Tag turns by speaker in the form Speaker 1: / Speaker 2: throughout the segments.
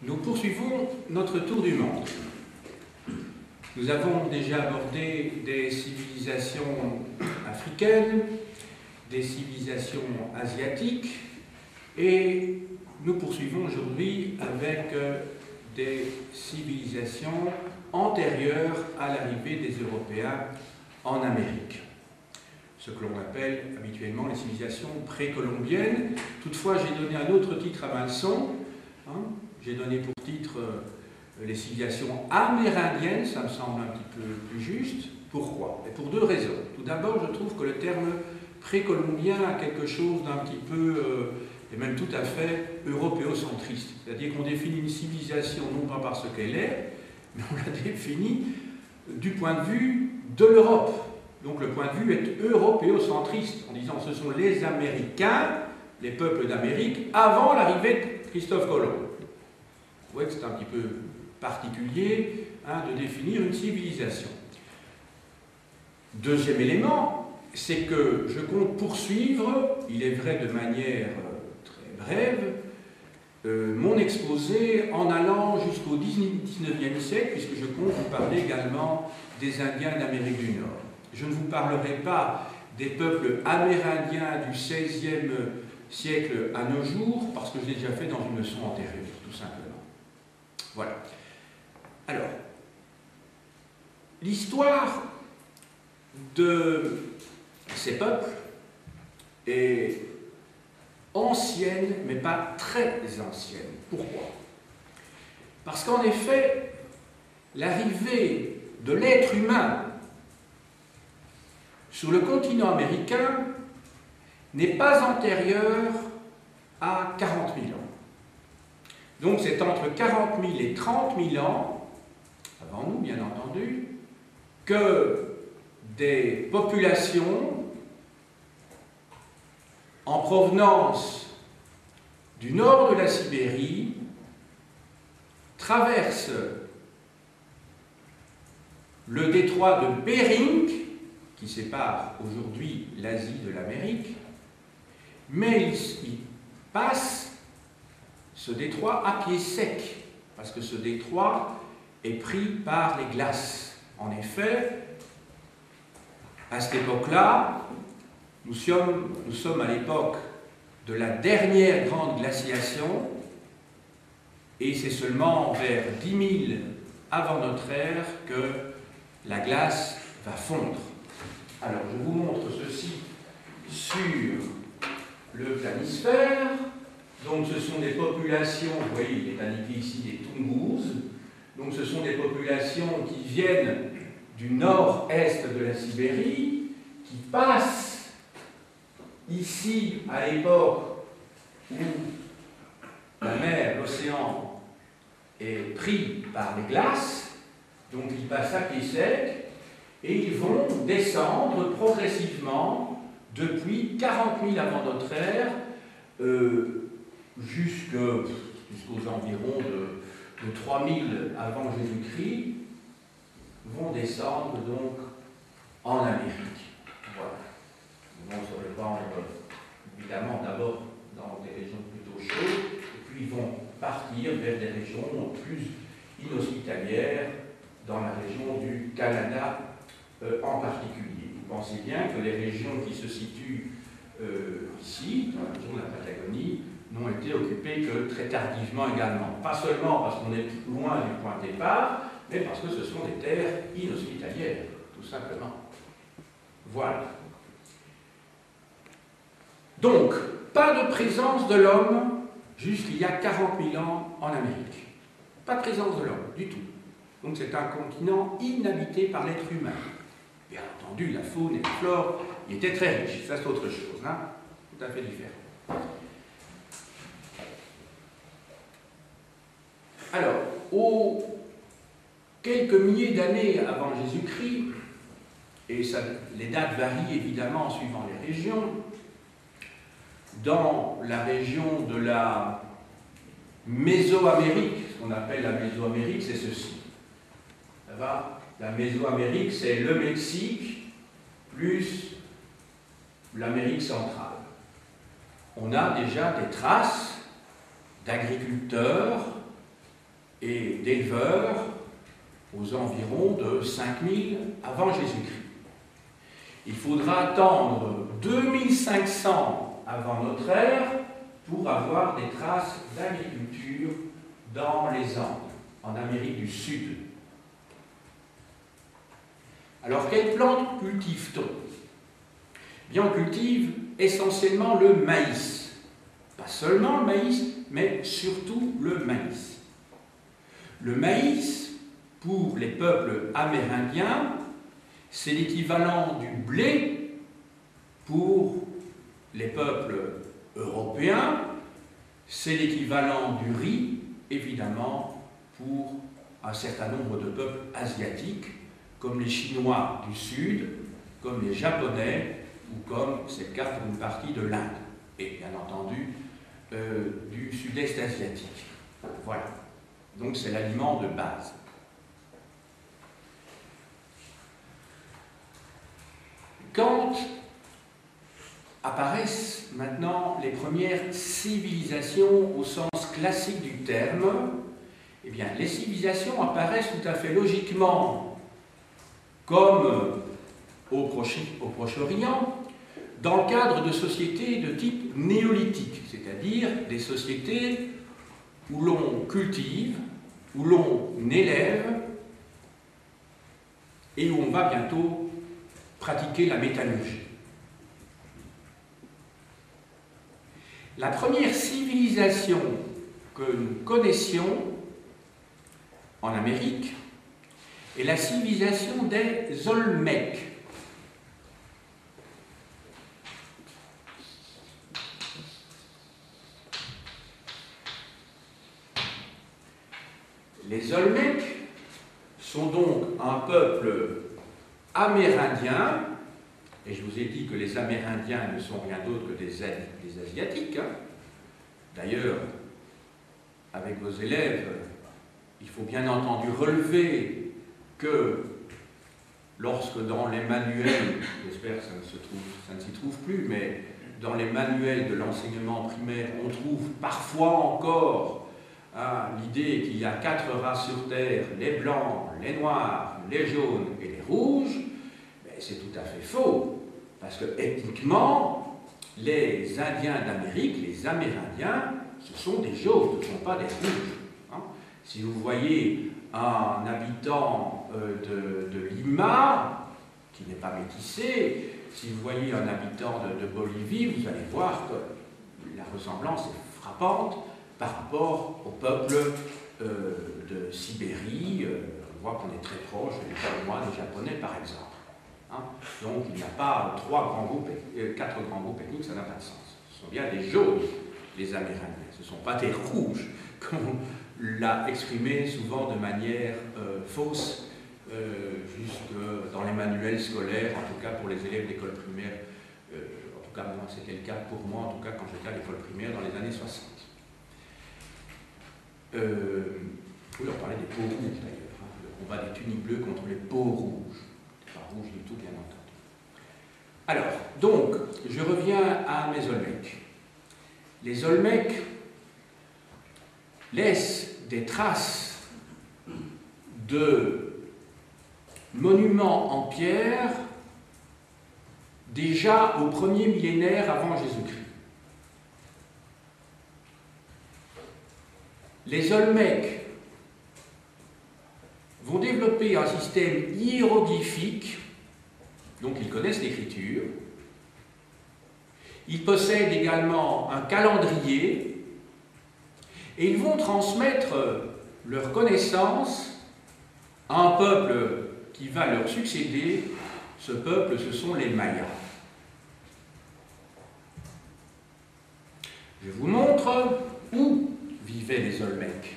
Speaker 1: Nous poursuivons notre tour du monde. Nous avons déjà abordé des civilisations africaines, des civilisations asiatiques, et nous poursuivons aujourd'hui avec des civilisations antérieures à l'arrivée des Européens en Amérique. Ce que l'on appelle habituellement les civilisations précolombiennes. Toutefois, j'ai donné un autre titre à ma leçon. J'ai donné pour titre les civilisations amérindiennes, ça me semble un petit peu plus juste. Pourquoi? Et pour deux raisons. Tout d'abord, je trouve que le terme précolombien a quelque chose d'un petit peu, et même tout à fait, européocentriste. C'est-à-dire qu'on définit une civilisation non pas par ce qu'elle est, mais on la définit du point de vue de l'Europe. Donc le point de vue est européocentriste, en disant que ce sont les Américains, les peuples d'Amérique, avant l'arrivée de Christophe Colomb. Vous voyez que c'est un petit peu particulier de définir une civilisation. Deuxième élément, c'est que je compte poursuivre, il est vrai de manière très brève, mon exposé en allant jusqu'au XIXe siècle, puisque je compte vous parler également des Indiens d'Amérique du Nord. Je ne vous parlerai pas des peuples amérindiens du XVIe siècle à nos jours, parce que je l'ai déjà fait dans une leçon antérieure, tout simplement. Voilà. Alors, l'histoire de ces peuples est ancienne, mais pas très ancienne. Pourquoi? Parce qu'en effet, l'arrivée de l'être humain sur le continent américain n'est pas antérieure à 40 000 ans. Donc c'est entre 40 000 et 30 000 ans, avant nous bien entendu, que des populations en provenance du nord de la Sibérie traversent le détroit de Bering, qui sépare aujourd'hui l'Asie de l'Amérique, mais ils passent ce détroit à pied sec, parce que ce détroit est pris par les glaces. En effet, à cette époque-là, nous sommes à l'époque de la dernière grande glaciation, et c'est seulement vers 10 000 avant notre ère que la glace va fondre. Alors, je vous montre ceci sur le planisphère. Donc, ce sont des populations, vous voyez, il est indiqué ici des Tungus. Donc, ce sont des populations qui viennent du nord-est de la Sibérie, qui passent ici à l'époque où la mer, l'océan, est pris par les glaces. Donc, ils passent à pied sec. Et ils vont descendre progressivement depuis 40 000 avant notre ère jusqu'aux environs de 3 000 avant Jésus-Christ, vont descendre donc en Amérique. Voilà. Ils vont se répandre évidemment d'abord dans des régions plutôt chaudes, et puis ils vont partir vers des régions plus inhospitalières, dans la région du Canada en particulier. Vous pensez bien que les régions qui se situent ici, dans la région de la Patagonie, n'ont été occupées que très tardivement également. Pas seulement parce qu'on est loin du point de départ, mais parce que ce sont des terres inhospitalières, tout simplement. Voilà. Donc, pas de présence de l'homme jusqu'il y a 40 000 ans en Amérique. Pas de présence de l'homme, du tout. Donc c'est un continent inhabité par l'être humain. Bien entendu, la faune et la flore y étaient très riches, ça c'est autre chose, tout à fait différent. Alors, aux quelques milliers d'années avant Jésus-Christ, et les dates varient évidemment en suivant les régions, dans la région de la Mésoamérique, ce qu'on appelle la Mésoamérique, c'est ceci. La Mésoamérique, c'est le Mexique plus l'Amérique centrale. On a déjà des traces d'agriculteurs et d'éleveurs aux environs de 5000 avant Jésus-Christ. Il faudra attendre 2500 avant notre ère pour avoir des traces d'agriculture dans les Andes, en Amérique du Sud. Alors, quelles plantes cultive-t-on? Bien, on cultive essentiellement le maïs. Pas seulement le maïs, mais surtout le maïs. Le maïs, pour les peuples amérindiens, c'est l'équivalent du blé pour les peuples européens, c'est l'équivalent du riz, évidemment, pour un certain nombre de peuples asiatiques, comme les Chinois du Sud, comme les Japonais, ou comme c'est le cas pour une partie de l'Inde, et bien entendu du Sud-Est asiatique. Voilà. Donc c'est l'aliment de base. Quand apparaissent maintenant les premières civilisations au sens classique du terme, eh bien, les civilisations apparaissent tout à fait logiquement comme au Proche-Orient, dans le cadre de sociétés de type néolithique, c'est-à-dire des sociétés où l'on cultive, où l'on élève et où on va bientôt pratiquer la métallurgie. La première civilisation que nous connaissions en Amérique est la civilisation des Olmèques. Les Olmèques sont donc un peuple amérindien, et je vous ai dit que les Amérindiens ne sont rien d'autre que des Asiatiques. Hein. D'ailleurs, avec vos élèves, il faut bien entendu relever que lorsque dans les manuels, j'espère que ça ne s'y trouve plus, mais dans les manuels de l'enseignement primaire, on trouve parfois encore l'idée qu'il y a 4 races sur Terre, les blancs, les noirs, les jaunes et les rouges, c'est tout à fait faux, parce que ethniquement, les Indiens d'Amérique, les Amérindiens, ce sont des jaunes, ce ne sont pas des rouges. Hein. Si vous voyez un habitant de Lima, qui n'est pas métissé, si vous voyez un habitant de Bolivie, vous allez voir que la ressemblance est frappante par rapport au peuple de Sibérie. On voit qu'on est très proche des Chinois, des Japonais, par exemple. Hein. Donc il n'y a pas 4 grands groupes ethniques, ça n'a pas de sens. Ce sont bien des jaunes, les Amérindiens. Ce ne sont pas des rouges, comme on l'a exprimé souvent de manière fausse, jusque dans les manuels scolaires, en tout cas pour les élèves d'école primaire. En tout cas, moi, c'était le cas pour moi, en tout cas quand j'étais à l'école primaire dans les années 60. Oui, on parlait des peaux rouges d'ailleurs, hein, le combat des tuniques bleues contre les peaux rouges. Pas rouge du tout, bien entendu. Alors, donc, je reviens à mes Olmèques. Les Olmèques laissent des traces de monuments en pierre déjà au 1er millénaire avant Jésus-Christ. Les Olmèques vont développer un système hiéroglyphique, donc ils connaissent l'écriture. Ils possèdent également un calendrier et ils vont transmettre leur connaissance à un peuple qui va leur succéder. Ce peuple, ce sont les Mayas. Je vous montre où vivaient les Olmèques.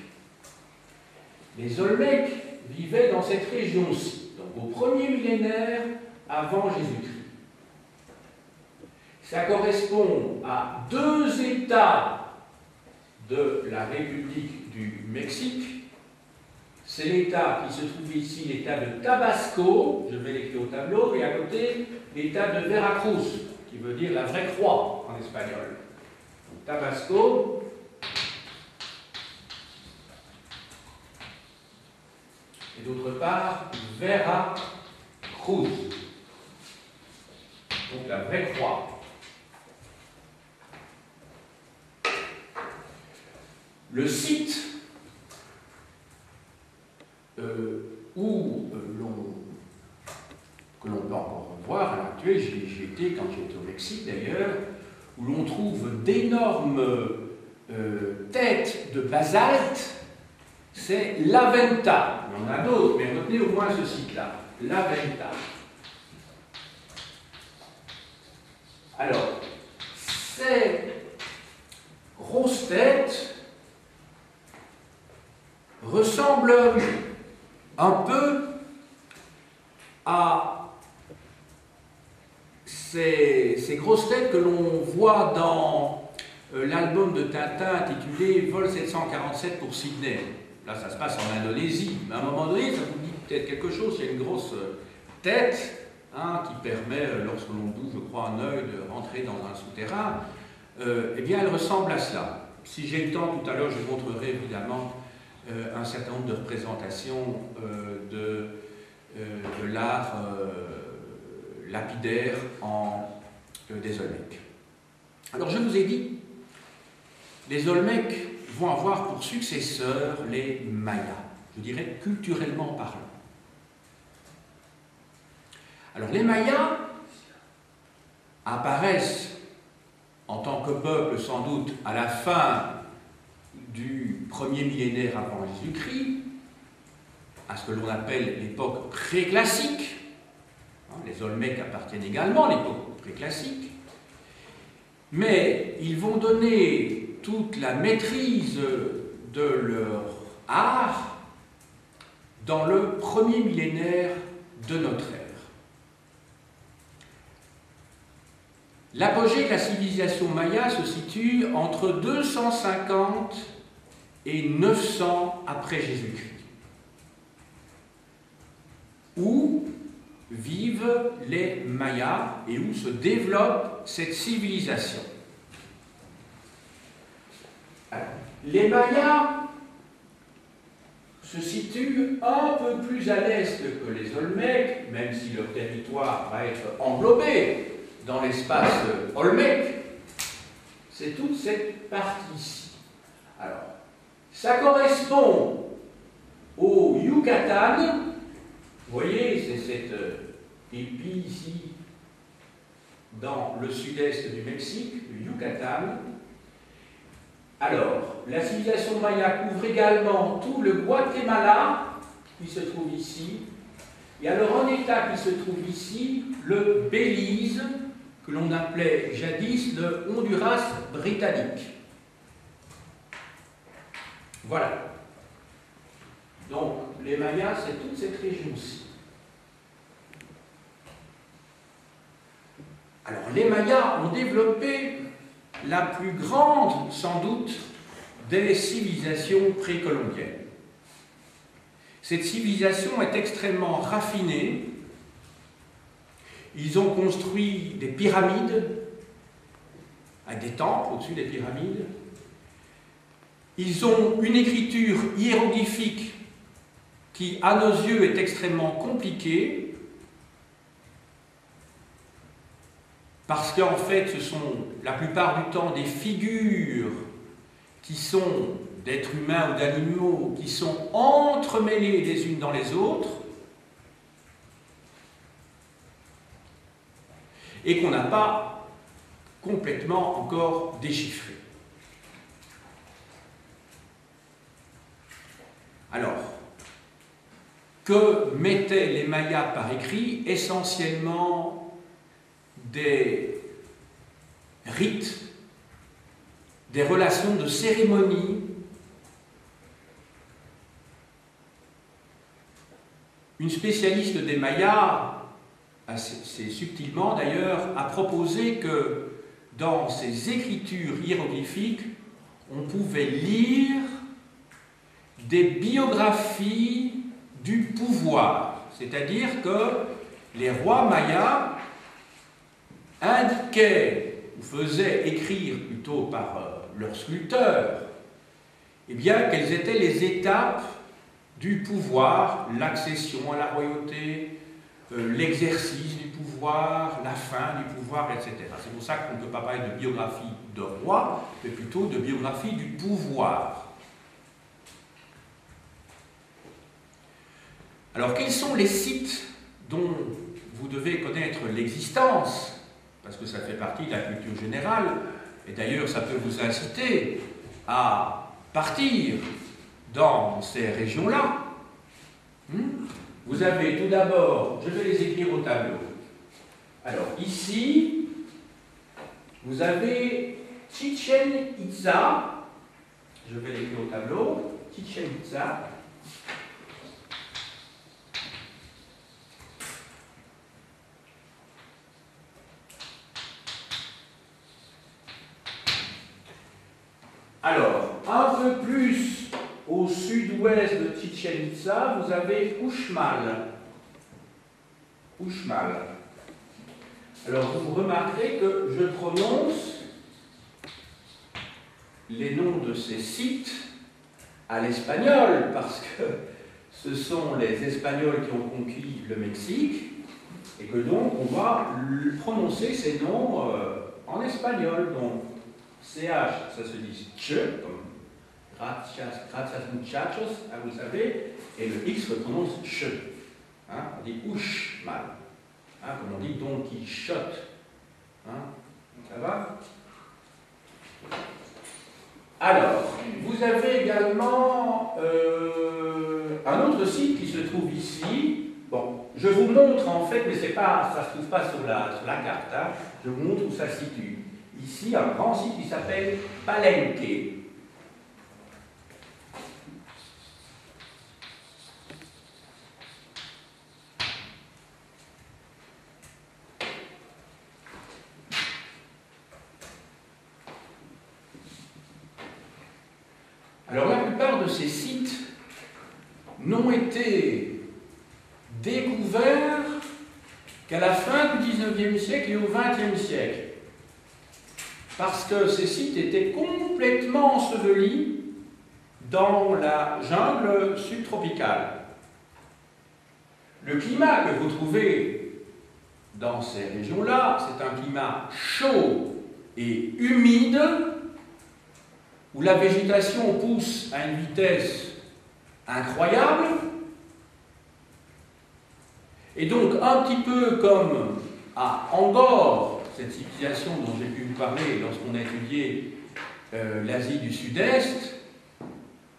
Speaker 1: Les Olmèques vivaient dans cette région-ci, donc au 1er millénaire avant Jésus-Christ. Ça correspond à 2 États de la République du Mexique. C'est l'État qui se trouve ici, l'État de Tabasco, je vais l'écrire au tableau, et à côté, l'État de Veracruz, qui veut dire la vraie croix en espagnol. Donc, Tabasco, et et d'autre part Vera Cruz, donc la vraie croix. Le site que l'on peut encore voir à l'heure actuelle, j'y étais quand j'étais au Mexique d'ailleurs, où l'on trouve d'énormes têtes de basalte, c'est La Venta. Il y en a d'autres, mais retenez au moins ce site-là, La Venta. Alors, ces grosses têtes ressemblent un peu à ces grosses têtes que l'on voit dans l'album de Tintin intitulé Vol 747 pour Sydney. Là, ça se passe en Indonésie. Mais à un moment donné, ça vous dit peut-être quelque chose. Il y a une grosse tête qui permet, lorsque l'on bouge, je crois, un œil, de rentrer dans un souterrain. Eh bien, elle ressemble à cela. Si j'ai le temps, tout à l'heure, je vous montrerai évidemment un certain nombre de représentations de l'art lapidaire des Olmèques. Alors je vous ai dit, les Olmèques vont avoir pour successeurs les Mayas, je dirais culturellement parlant. Alors les Mayas apparaissent en tant que peuple sans doute à la fin du premier millénaire avant Jésus-Christ, à ce que l'on appelle l'époque préclassique. Les Olmèques appartiennent également à l'époque préclassique, mais ils vont donner toute la maîtrise de leur art dans le premier millénaire de notre ère. L'apogée de la civilisation maya se situe entre 250 et 900 après Jésus-Christ, où vivent les Mayas et où se développe cette civilisation. Alors, les Mayas se situent un peu plus à l'est que les Olmèques, même si leur territoire va être englobé dans l'espace olmèque. C'est toute cette partie-ci. Alors, ça correspond au Yucatan. Vous voyez, c'est cette épi ici, dans le sud-est du Mexique, le Yucatan. Alors, la civilisation maya couvre également tout le Guatemala, qui se trouve ici, et alors un État qui se trouve ici, le Belize, que l'on appelait jadis le Honduras britannique. Voilà. Donc, les Mayas, c'est toute cette région-ci. Alors, les Mayas ont développé la plus grande, sans doute, des civilisations précolombiennes. Cette civilisation est extrêmement raffinée. Ils ont construit des pyramides, avec des temples au-dessus des pyramides. Ils ont une écriture hiéroglyphique qui, à nos yeux, est extrêmement compliquée, parce qu'en fait, ce sont la plupart du temps des figures qui sont d'êtres humains ou d'animaux, qui sont entremêlées les unes dans les autres, et qu'on n'a pas complètement encore déchiffré. Alors, que mettaient les Mayas par écrit? Essentiellement des rites, des relations de cérémonie. Une spécialiste des Mayas, assez subtilement d'ailleurs, a proposé que dans ces écritures hiéroglyphiques, on pouvait lire des biographies du pouvoir, c'est-à-dire que les rois mayas indiquaient, ou faisaient écrire plutôt par leurs sculpteurs, eh bien, quelles étaient les étapes du pouvoir, l'accession à la royauté, l'exercice du pouvoir, la fin du pouvoir, etc. C'est pour ça qu'on ne peut pas parler de biographie de roi, mais plutôt de biographie du pouvoir. Alors, quels sont les sites dont vous devez connaître l'existence, parce que ça fait partie de la culture générale, et d'ailleurs ça peut vous inciter à partir dans ces régions-là. Vous avez tout d'abord, je vais les écrire au tableau. Alors ici, vous avez Chichen Itza, je vais l'écrire au tableau, Chichen Itza. Alors, un peu plus au sud-ouest de Chichen Itza, vous avez Uxmal. Uxmal. Alors, vous remarquerez que je prononce les noms de ces sites à l'espagnol, parce que ce sont les Espagnols qui ont conquis le Mexique, et que donc on va prononcer ces noms en espagnol. Donc, CH, ça se dit che, comme gracias, gracias muchachos, hein, vous savez, et le X se prononce che. Hein, on dit Uxmal, hein, comme on dit Don Quichotte. Hein, ça va? Alors, vous avez également un autre site qui se trouve ici. Bon, je vous montre en fait, mais c'est pas, ça ne se trouve pas sur la carte. Hein, je vous montre où ça se situe. Ici, un grand site qui s'appelle Palenque. Alors, la plupart de ces sites n'ont été découverts qu'à la fin du XIXe siècle et au XXe siècle. Parce que ces sites étaient complètement ensevelis dans la jungle subtropicale. Le climat que vous trouvez dans ces régions-là, c'est un climat chaud et humide, où la végétation pousse à une vitesse incroyable, et donc un petit peu comme à Angkor, cette civilisation dont j'ai pu vous parler lorsqu'on a étudié l'Asie du Sud-Est,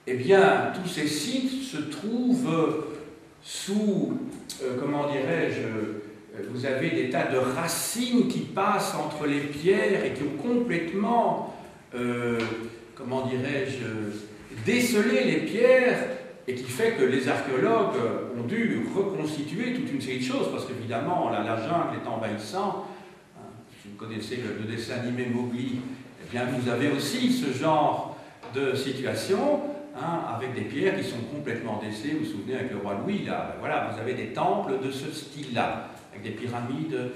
Speaker 1: eh bien, tous ces sites se trouvent sous, comment dirais-je, vous avez des tas de racines qui passent entre les pierres et qui ont complètement, comment dirais-je, décelé les pierres, et qui fait que les archéologues ont dû reconstituer toute une série de choses, parce qu'évidemment, la jungle est envahissante. Si vous connaissez le dessin animé Mowgli, eh bien vous avez aussi ce genre de situation, hein, avec des pierres qui sont complètement décellées. Vous vous souvenez avec le roi Louis, là, voilà, vous avez des temples de ce style-là, avec des pyramides.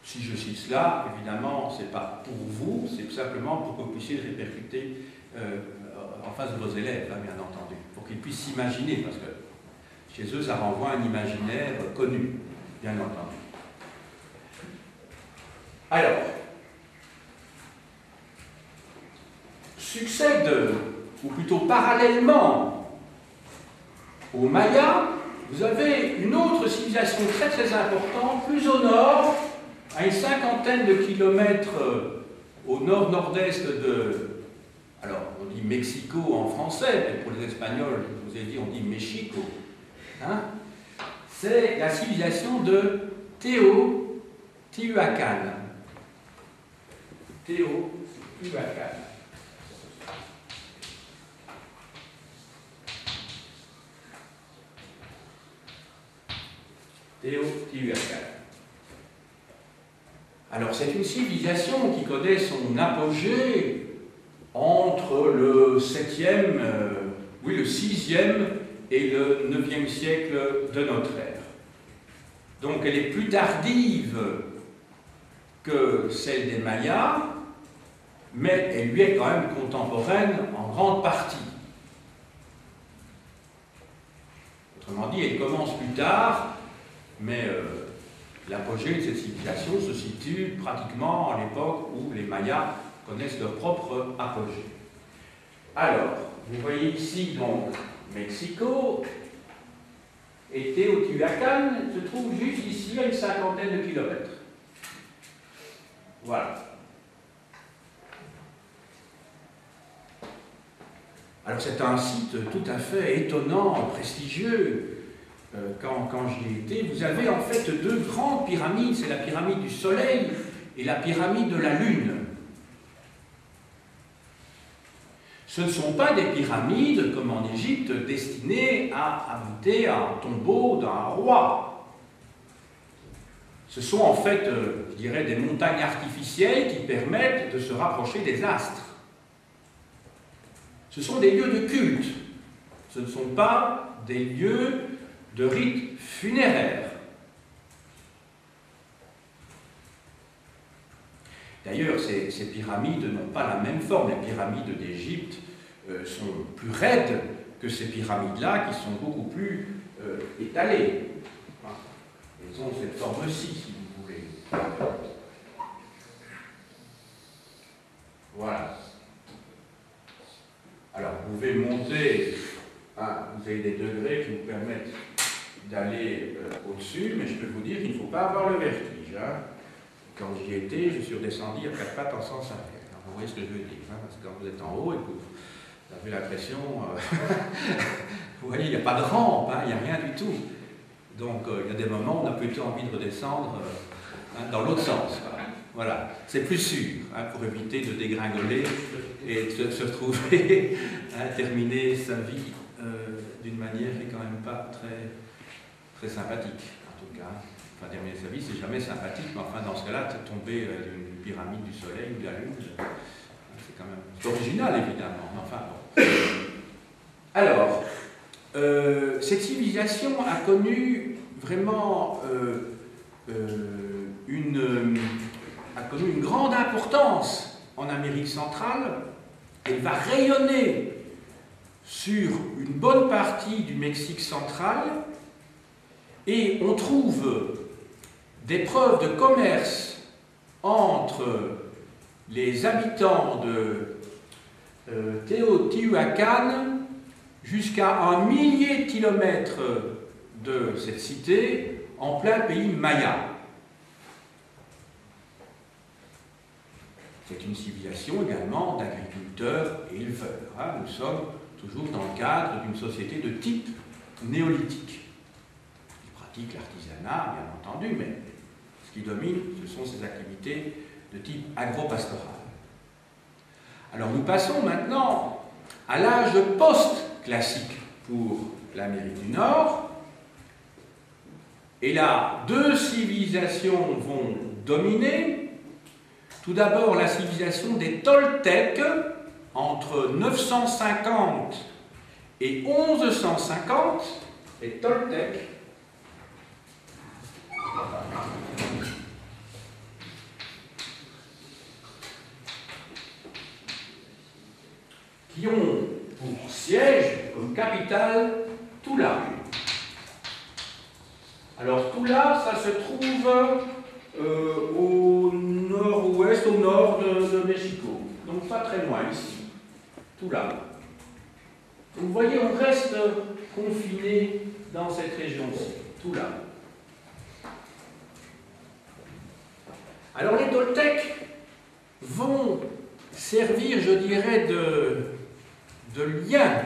Speaker 1: Si je cite cela, évidemment, ce n'est pas pour vous, c'est simplement pour que vous puissiez le répercuter en face de vos élèves, hein, bien entendu, pour qu'ils puissent s'imaginer, parce que chez eux, ça renvoie à un imaginaire connu, bien entendu. Alors, succède, ou plutôt parallèlement aux Mayas, vous avez une autre civilisation très très importante, plus au nord, à une cinquantaine de kilomètres au nord-nord-est de... Alors, on dit Mexico en français, mais pour les Espagnols, je vous ai dit, on dit Mexico. Hein? C'est la civilisation de Teotihuacan. Teotihuacan. Teotihuacan. Alors, c'est une civilisation qui connaît son apogée entre le 7e, oui, le 6e et le 9e siècle de notre ère. Donc, elle est plus tardive que celle des Mayas, mais elle lui est quand même contemporaine en grande partie. Autrement dit, elle commence plus tard, mais l'apogée de cette civilisation se situe pratiquement à l'époque où les Mayas connaissent leur propre apogée. Alors, vous voyez ici donc Mexico, et Teotihuacan se trouve juste ici à une cinquantaine de kilomètres. Voilà. Alors c'est un site tout à fait étonnant, prestigieux. Quand j'y étais, vous avez en fait deux grandes pyramides, c'est la pyramide du Soleil et la pyramide de la Lune. Ce ne sont pas des pyramides, comme en Égypte, destinées à abriter un tombeau d'un roi. Ce sont en fait, je dirais, des montagnes artificielles qui permettent de se rapprocher des astres. Ce sont des lieux de culte. Ce ne sont pas des lieux de rites funéraires. D'ailleurs, ces pyramides n'ont pas la même forme. Les pyramides d'Égypte sont plus raides que ces pyramides-là, qui sont beaucoup plus étalées. Elles ont cette forme-ci, si vous voulez. Voilà. Alors, vous pouvez monter, vous avez des degrés qui vous permettent d'aller au-dessus, mais je peux vous dire qu'il ne faut pas avoir le vertige. Quand j'y étais, je suis redescendu à 4 pattes en sens arrière. Alors, vous voyez ce que je veux dire, parce que quand vous êtes en haut et que vous avez l'impression, vous voyez, il n'y a pas de rampe, il n'y a rien du tout. Donc, il y a des moments où on a plutôt envie de redescendre dans l'autre sens. Voilà, c'est plus sûr, pour éviter de dégringoler et de se retrouver à terminer sa vie d'une manière qui n'est quand même pas très sympathique, en tout cas. Enfin, terminer sa vie, c'est jamais sympathique, mais enfin, dans ce cas-là, tomber d'une pyramide du Soleil ou de la Lune, c'est quand même... C'est original, évidemment, mais enfin, bon. Alors, cette civilisation a connu vraiment a connu une grande importance en Amérique centrale. Elle va rayonner sur une bonne partie du Mexique central et on trouve des preuves de commerce entre les habitants de Teotihuacan jusqu'à 1 millier de kilomètres de cette cité en plein pays maya. C'est une civilisation également d'agriculteurs et éleveurs. Nous sommes toujours dans le cadre d'une société de type néolithique. Ils pratiquent l'artisanat, bien entendu, mais ce qui domine, ce sont ces activités de type agro-pastoral. Alors nous passons maintenant à l'âge post-classique pour l'Amérique du Nord. Et là, deux civilisations vont dominer. Tout d'abord, la civilisation des Toltecs, entre 950 et 1150, les Toltecs, qui ont pour siège, comme capitale, Tula. Alors Tula, ça se trouve au nord-ouest, au nord de Mexico. Donc pas très loin ici. Tula. Donc vous voyez, on reste confiné dans cette région-ci. Tula. Alors les Toltecs vont servir, je dirais, de lien,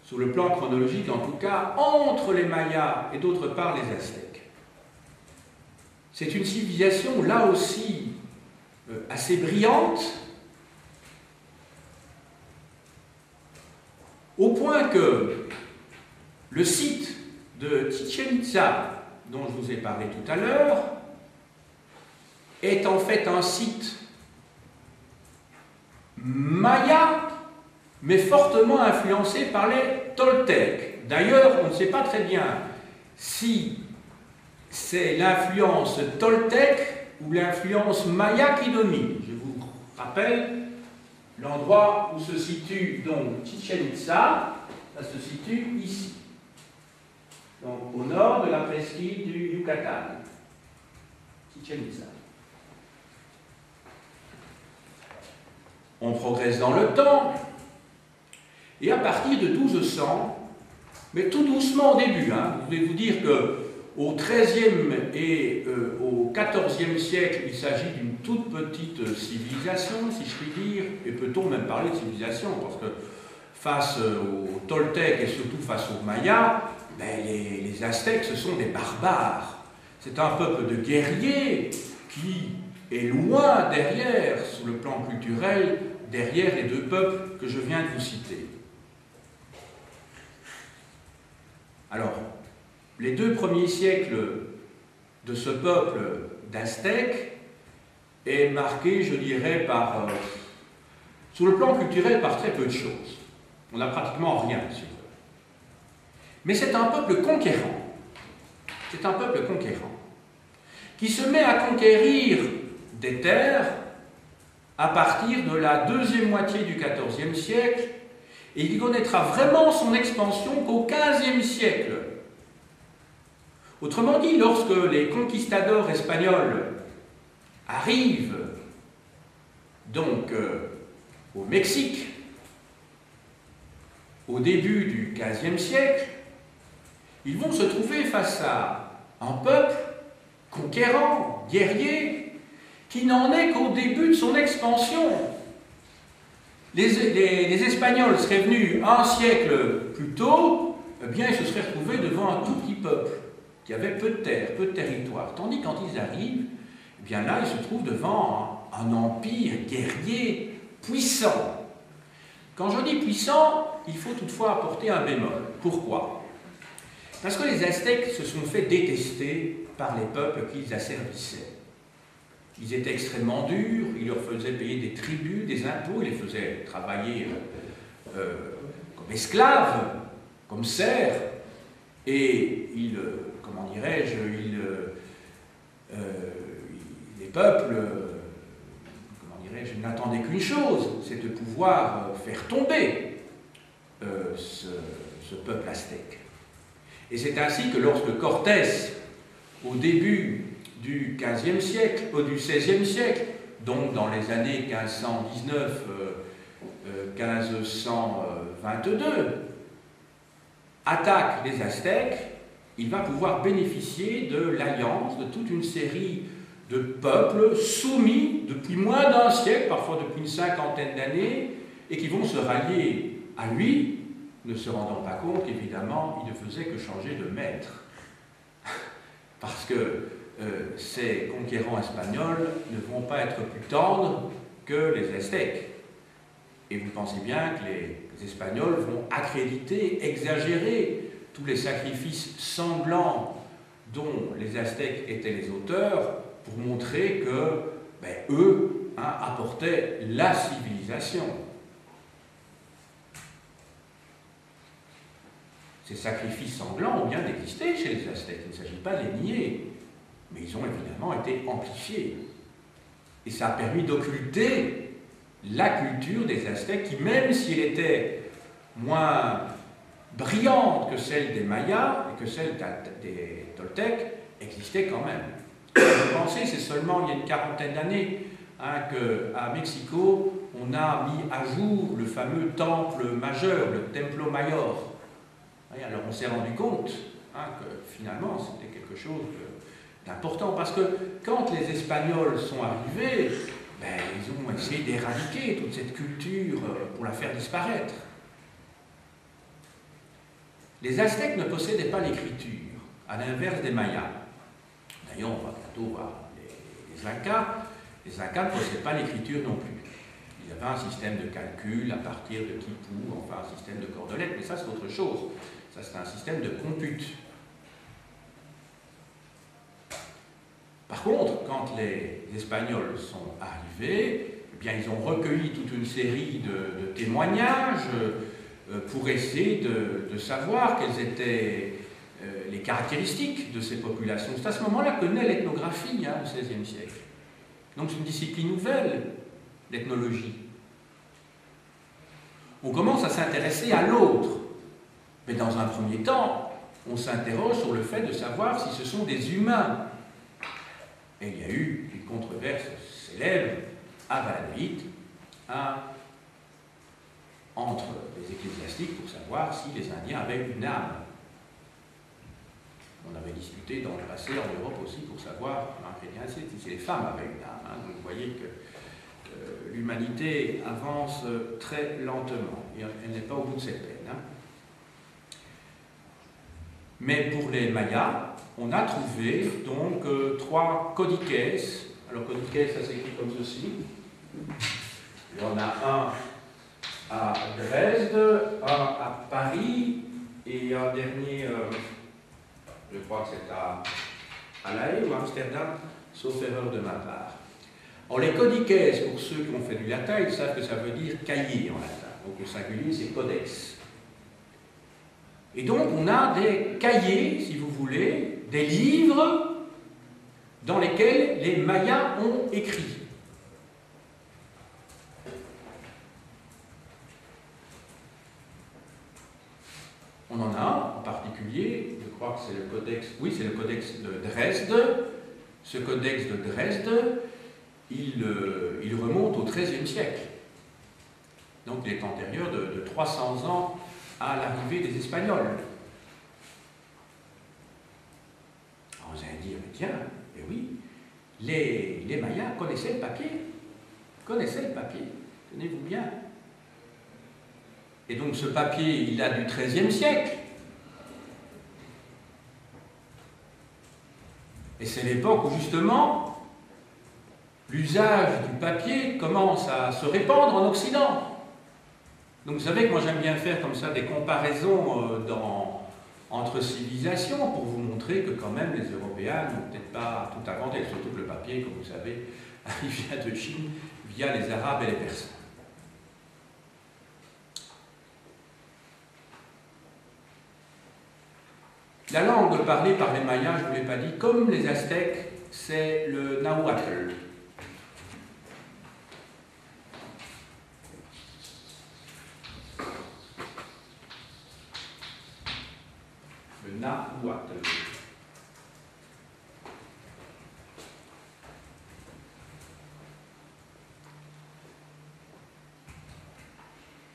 Speaker 1: sous le plan chronologique en tout cas, entre les Mayas et d'autre part les Aztèques. C'est une civilisation, là aussi, assez brillante, au point que le site de Chichén Itzá, dont je vous ai parlé tout à l'heure, est en fait un site maya, mais fortement influencé par les Toltecs. D'ailleurs, on ne sait pas très bien si c'est l'influence toltèque ou l'influence maya qui domine. Je vous rappelle l'endroit où se situe donc Chichén Itzá, ça se situe ici. donc au nord de la presqu'île du Yucatan, Chichén Itzá. On progresse dans le temps, et à partir de 1200, mais tout doucement au début, je vais vous dire qu'au XIIIe et au XIVe siècle, il s'agit d'une toute petite civilisation, si je puis dire, et peut-on même parler de civilisation, parce que face aux Toltecs et surtout face aux Mayas, ben les Aztèques, ce sont des barbares. C'est un peuple de guerriers qui est loin derrière, sur le plan culturel, derrière les deux peuples que je viens de vous citer. Alors, les 2 premiers siècles de ce peuple d'Aztèques est marqué, je dirais, par, sur le plan culturel, par très peu de choses. On n'a pratiquement rien sur eux. Mais c'est un peuple conquérant. C'est un peuple conquérant qui se met à conquérir des terres à partir de la deuxième moitié du XIVe siècle, et il connaîtra vraiment son expansion qu'au XVe siècle. Autrement dit, lorsque les conquistadors espagnols arrivent donc au Mexique, au début du XVe siècle, ils vont se trouver face à un peuple conquérant, guerrier, qui n'en est qu'au début de son expansion. Les Espagnols seraient venus un siècle plus tôt, eh bien ils se seraient retrouvés devant un tout petit peuple qui avait peu de terre, peu de territoire. Tandis que quand ils arrivent, eh bien là ils se trouvent devant un empire guerrier puissant. Quand je dis puissant, il faut toutefois apporter un bémol. Pourquoi? Parce que les Aztèques se sont fait détester par les peuples qu'ils asservissaient. Ils étaient extrêmement durs, ils leur faisaient payer des tributs, des impôts, ils les faisaient travailler comme esclaves, comme serfs, et ils, comment dirais-je, les peuples, comment dirais-je, n'attendaient qu'une chose, c'est de pouvoir faire tomber ce peuple aztèque. Et c'est ainsi que lorsque Cortés, au début du XVe siècle, du XVIe siècle, donc dans les années 1519-1522, attaque les Aztèques, il va pouvoir bénéficier de l'alliance de toute une série de peuples soumis depuis moins d'un siècle, parfois depuis une cinquantaine d'années, et qui vont se rallier à lui, ne se rendant pas compte qu'évidemment, il ne faisait que changer de maître. Parce que ces conquérants espagnols ne vont pas être plus tendres que les Aztèques. Et vous pensez bien que les Espagnols vont accréditer, exagérer tous les sacrifices sanglants dont les Aztèques étaient les auteurs pour montrer que eux apportaient la civilisation. Ces sacrifices sanglants ont bien existé chez les Aztèques, il ne s'agit pas de les nier, mais ils ont évidemment été amplifiés. Et ça a permis d'occulter la culture des Aztèques qui, même si elle était moins brillante que celle des Mayas et que celle des Toltecs, existait quand même. Vous pensez, c'est seulement il y a une quarantaine d'années qu'à Mexico, on a mis à jour le fameux temple majeur, le Templo Mayor. Alors on s'est rendu compte que finalement c'était quelque chose d'important, parce que quand les Espagnols sont arrivés, ils ont essayé d'éradiquer toute cette culture pour la faire disparaître. Les Aztèques ne possédaient pas l'écriture, à l'inverse des Mayas. D'ailleurs, on va bientôt voir les Incas. Les Incas ne possédaient pas l'écriture non plus. Ils avaient un système de calcul à partir de Quipu, enfin un système de cordelettes, mais ça c'est autre chose. Ça, c'est un système de compute. Par contre, quand les Espagnols sont arrivés, eh bien, ils ont recueilli toute une série de témoignages pour essayer de savoir quelles étaient les caractéristiques de ces populations. C'est à ce moment-là que naît l'ethnographie, au XVIe siècle. Donc, c'est une discipline nouvelle, l'ethnologie. On commence à s'intéresser à l'autre. Mais dans un premier temps, on s'interroge sur le fait de savoir si ce sont des humains. Et il y a eu une controverse célèbre à Valladolid, entre les ecclésiastiques pour savoir si les Indiens avaient une âme. On avait discuté dans le passé en Europe aussi pour savoir, en chrétien, si les femmes avaient une âme. Donc vous voyez que l'humanité avance très lentement. Et elle n'est pas au bout de cette peine. Mais pour les Mayas, on a trouvé donc 3 codices. Alors codices, ça s'écrit comme ceci. Il y en a un à Dresde, un à Paris et un dernier, je crois que c'est à La Haye ou à Amsterdam, sauf erreur de ma part. Alors les codices, pour ceux qui ont fait du latin, ils savent que ça veut dire cahier en latin. Donc le singulier c'est codex. Et donc on a des cahiers, si vous voulez, des livres dans lesquels les Mayas ont écrit. On en a un en particulier, je crois que c'est le codex, oui c'est le codex de Dresde. Ce codex de Dresde, il remonte au XIIIe siècle. Donc il est antérieur de 300 ans à l'arrivée des Espagnols. Alors vous allez dire, mais tiens, eh oui, les Mayas connaissaient le papier. Connaissaient le papier, tenez-vous bien. Et donc ce papier, il date du XIIIe siècle. Et c'est l'époque où justement l'usage du papier commence à se répandre en Occident. Donc vous savez que moi j'aime bien faire comme ça des comparaisons entre civilisations pour vous montrer que quand même les Européens n'ont peut-être pas tout inventé, surtout que le papier, comme vous savez, il vient de Chine via les Arabes et les Persans. La langue parlée par les Mayas, je ne vous l'ai pas dit, comme les Aztèques, c'est le nahuatl. Le nahuatl.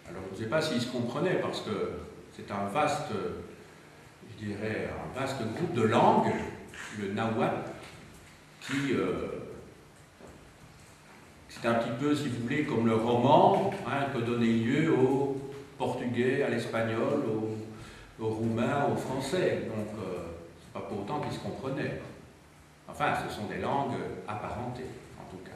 Speaker 1: Alors, je ne sais pas s'ils se comprenaient, parce que c'est un vaste, je dirais, un vaste groupe de langues, le nahuatl, qui, c'est un petit peu, si vous voulez, comme le roman, que donnait lieu au portugais, à l'espagnol, au roumain, au français. Donc, c'est pas pour autant qu'ils se comprenaient. Enfin, ce sont des langues apparentées, en tout cas.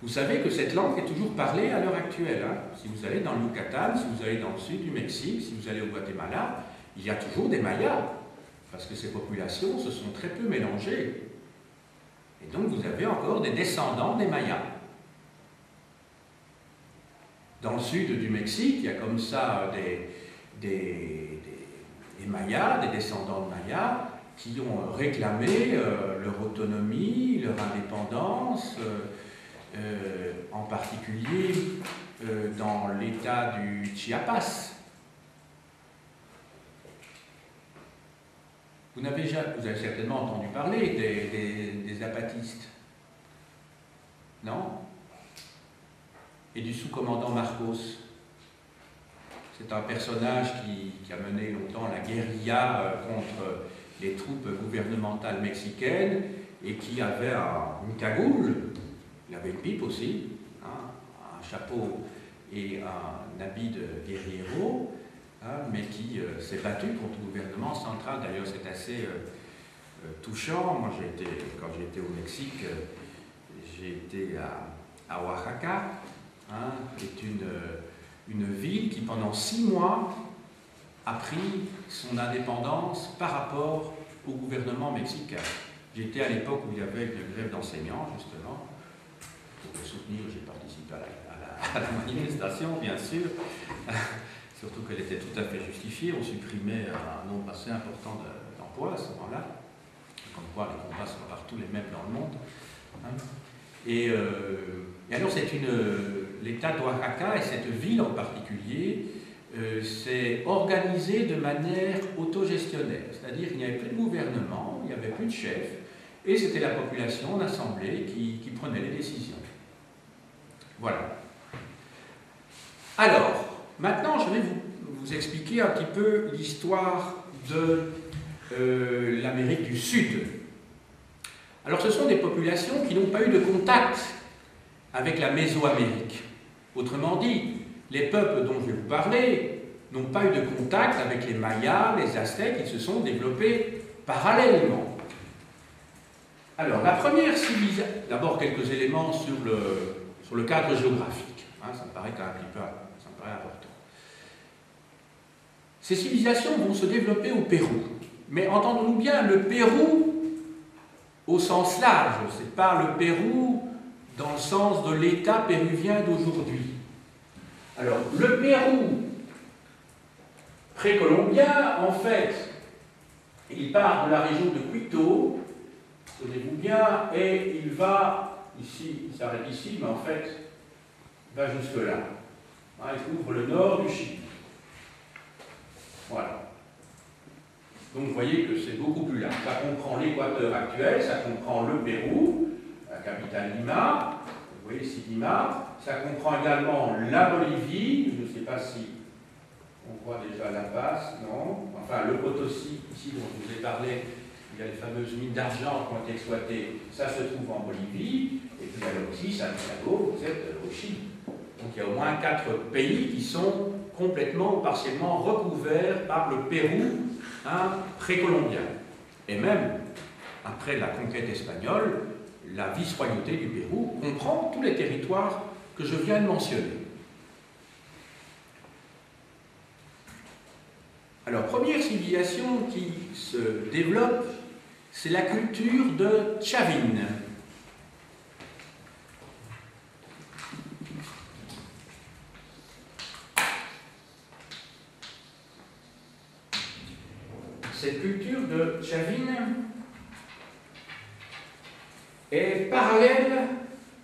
Speaker 1: Vous savez que cette langue est toujours parlée à l'heure actuelle. Si vous allez dans le Yucatan, si vous allez dans le sud du Mexique, si vous allez au Guatemala, il y a toujours des Mayas, parce que ces populations se sont très peu mélangées. Et donc vous avez encore des descendants des Mayas. Dans le sud du Mexique, il y a comme ça des Mayas, des descendants de Mayas, qui ont réclamé leur autonomie, leur indépendance, en particulier dans l'état du Chiapas. Vous avez certainement entendu parler des zapatistes, non? Et du sous-commandant Marcos. C'est un personnage qui a mené longtemps la guérilla contre les troupes gouvernementales mexicaines et qui avait une cagoule. Il avait une pipe aussi, un chapeau et un habit de guerriero, mais qui s'est battu contre le gouvernement central. D'ailleurs, c'est assez touchant. Moi, quand j'ai été au Mexique, j'ai été à Oaxaca, qui est une ville qui, pendant 6 mois, a pris son indépendance par rapport au gouvernement mexicain. J'étais à l'époque où il y avait une grève d'enseignants, justement. Pour le soutenir, j'ai participé à la manifestation, bien sûr. Surtout qu'elle était tout à fait justifiée. On supprimait un nombre assez important d'emplois à ce moment-là. Comme quoi, les combats sont partout les mêmes dans le monde. Et alors, c'est l'État d'Oaxaca et cette ville en particulier s'est organisé de manière autogestionnaire, c'est-à-dire qu'il n'y avait plus de gouvernement, il n'y avait plus de chef, et c'était la population en assemblée qui prenait les décisions. Voilà. Alors, maintenant je vais vous expliquer un petit peu l'histoire de l'Amérique du Sud. Alors ce sont des populations qui n'ont pas eu de contact avec la Mésoamérique. Autrement dit, les peuples dont je vais vous parler n'ont pas eu de contact avec les Mayas, les Aztèques, ils se sont développés parallèlement. Alors, la première civilisation... D'abord, quelques éléments sur le cadre géographique. Hein, ça me paraît quand même un petit peu ça me paraît important. Ces civilisations vont se développer au Pérou. Mais entendons-nous bien, le Pérou au sens large, ce n'est pas le Pérou dans le sens de l'État péruvien d'aujourd'hui. Alors, le Pérou précolombien, en fait, il part de la région de Quito, tenez-vous bien, et il va ici, il s'arrête ici, mais en fait, il va jusque-là. Hein, il couvre le nord du Chili. Voilà. Donc vous voyez que c'est beaucoup plus large. Ça comprend l'équateur actuel, ça comprend le Pérou, la capitale Lima, vous voyez ici Lima, ça comprend également la Bolivie, je ne sais pas si on voit déjà La Paz, non, enfin le Potosí, ici dont je vous ai parlé, il y a les fameuses mines d'argent qui ont été exploitées, ça se trouve en Bolivie, et puis alors ici, Santiago, vous êtes au Chili. Donc il y a au moins 4 pays qui sont complètement ou partiellement recouverts par le Pérou précolombien. Et même, après la conquête espagnole, la vice-royauté du Pérou comprend tous les territoires que je viens de mentionner. Alors, première civilisation qui se développe, c'est la culture de Chavin. Cette culture de Chavin est parallèle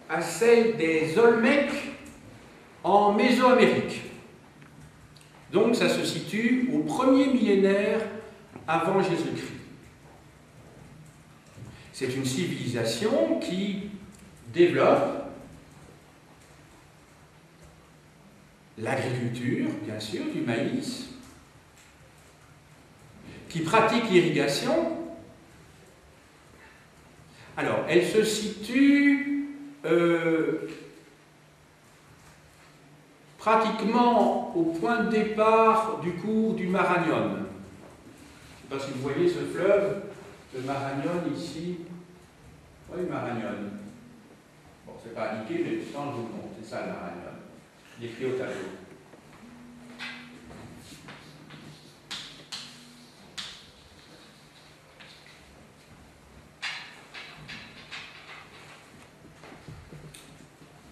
Speaker 1: à celle des Olmecs en Mésoamérique. Donc ça se situe au 1er millénaire avant Jésus-Christ. C'est une civilisation qui développe l'agriculture, bien sûr, du maïs, qui pratique l'irrigation. Alors, elle se situe pratiquement au point de départ du cours du Marañón. Je ne sais pas si vous voyez ce fleuve, le Marañón ici. Oui, Marañón. Bon, c'est pas indiqué, mais je vous le montre. C'est ça le Marañón. Il est écrit au tableau.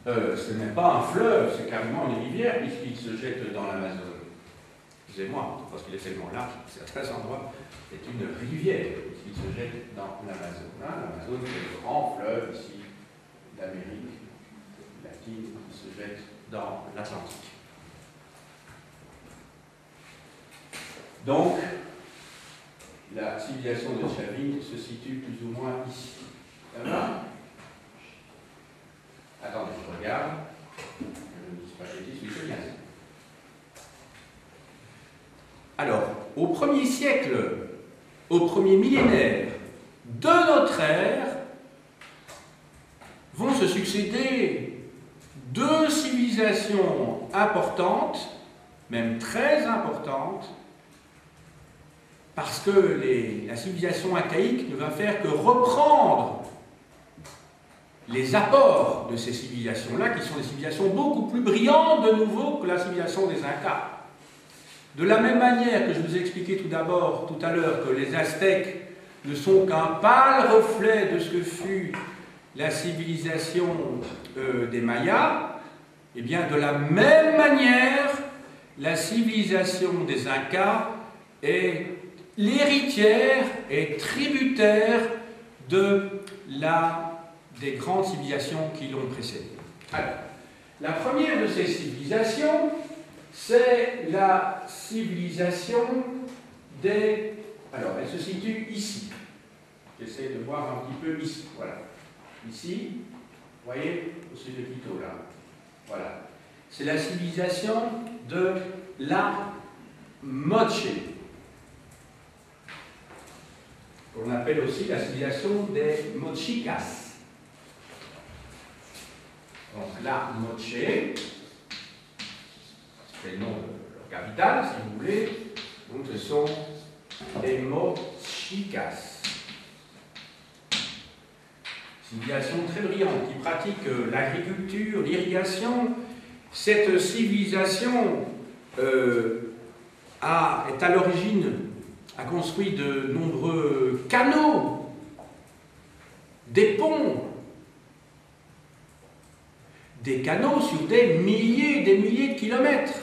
Speaker 1: Ce n'est pas un fleuve, c'est carrément une rivière, puisqu'il se jette dans l'Amazone. Excusez-moi, parce qu'il est tellement large, à certains endroits, c'est une rivière, puisqu'il se jette dans l'Amazone. L'Amazone, c'est le grand fleuve ici d'Amérique latine qui se jette dans l'Atlantique. Donc, la civilisation de Chavin se situe plus ou moins ici. Ça va ? Attendez, je regarde. Je ne dis pas bêtise, oui, c'est bien ça. Alors, au 1er siècle, au 1er millénaire de notre ère, vont se succéder 2 civilisations importantes, même très importantes, parce que la civilisation incaïque ne va faire que reprendre les apports de ces civilisations-là, qui sont des civilisations beaucoup plus brillantes de nouveau que la civilisation des Incas. De la même manière que je vous ai expliqué tout à l'heure que les Aztèques ne sont qu'un pâle reflet de ce que fut la civilisation des Mayas, et bien de la même manière, la civilisation des Incas est l'héritière et tributaire des grandes civilisations qui l'ont précédée. Alors, la première de ces civilisations c'est la civilisation des... Alors, elle se situe ici. J'essaie de voir un petit peu ici. Voilà. Ici, vous voyez, au-dessus de Quito, là. Voilà. C'est la civilisation de la Moche. On appelle aussi la civilisation des Mochicas. Donc la Moche, c'est le nom de leur capitale, si vous voulez. Donc ce sont les Mochicas. Civilisation très brillante qui pratique l'agriculture, l'irrigation. Cette civilisation est à l'origine, a construit de nombreux canaux, des ponts, des canaux sur des milliers et des milliers de kilomètres.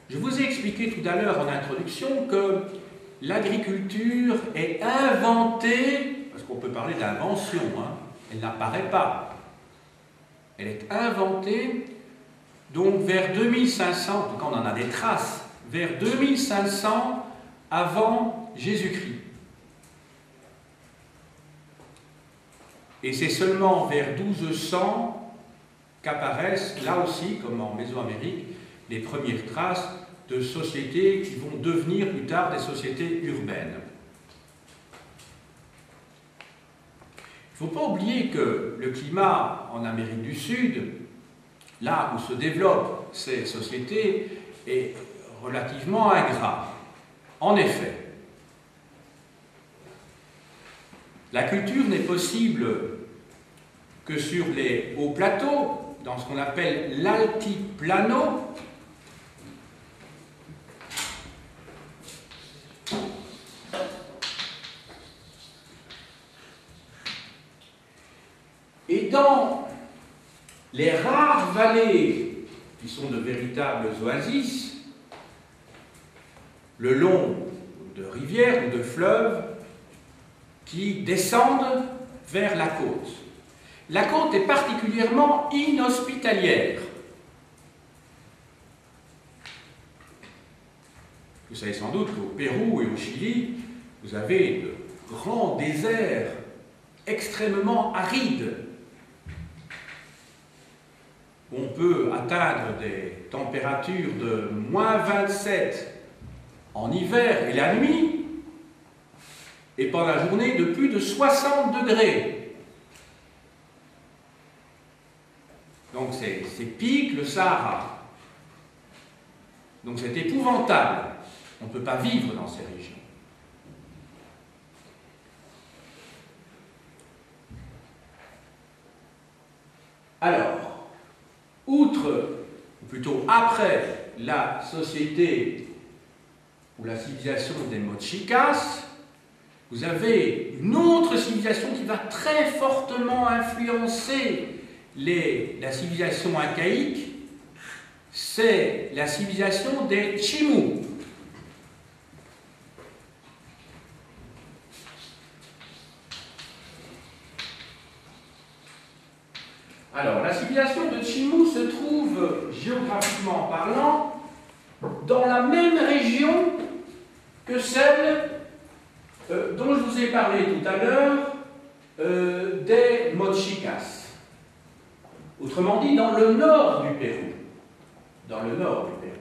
Speaker 1: Je vous ai expliqué tout à l'heure en introduction que l'agriculture est inventée, parce qu'on peut parler d'invention, hein, elle n'apparaît pas. Elle est inventée, donc vers 2500, en tout cas on en a des traces, vers 2500 avant Jésus-Christ. Et c'est seulement vers 1200 qu'apparaissent, là aussi, comme en Mésoamérique, les premières traces de sociétés qui vont devenir plus tard des sociétés urbaines. Il ne faut pas oublier que le climat en Amérique du Sud, là où se développent ces sociétés, est relativement ingrat. En effet, la culture n'est possible que sur les hauts plateaux, dans ce qu'on appelle l'altiplano. Et dans les rares vallées qui sont de véritables oasis, le long de rivières ou de fleuves qui descendent vers la côte. La côte est particulièrement inhospitalière. Vous savez sans doute qu'au Pérou et au Chili, vous avez de grands déserts extrêmement arides. On peut atteindre des températures de moins 27 en hiver et la nuit, et pendant la journée de plus de 60 degrés. Donc c'est pique le Sahara. Donc c'est épouvantable. On ne peut pas vivre dans ces régions. Alors, outre, ou plutôt après la société ou la civilisation des Mochicas, vous avez une autre civilisation qui va très fortement influencer la civilisation incaïque, c'est la civilisation des Chimú. Alors, la civilisation de Chimú se trouve, géographiquement parlant, dans la même région que celle dont je vous ai parlé tout à l'heure, des Mochicas. Autrement dit, dans le nord du Pérou. Dans le nord du Pérou.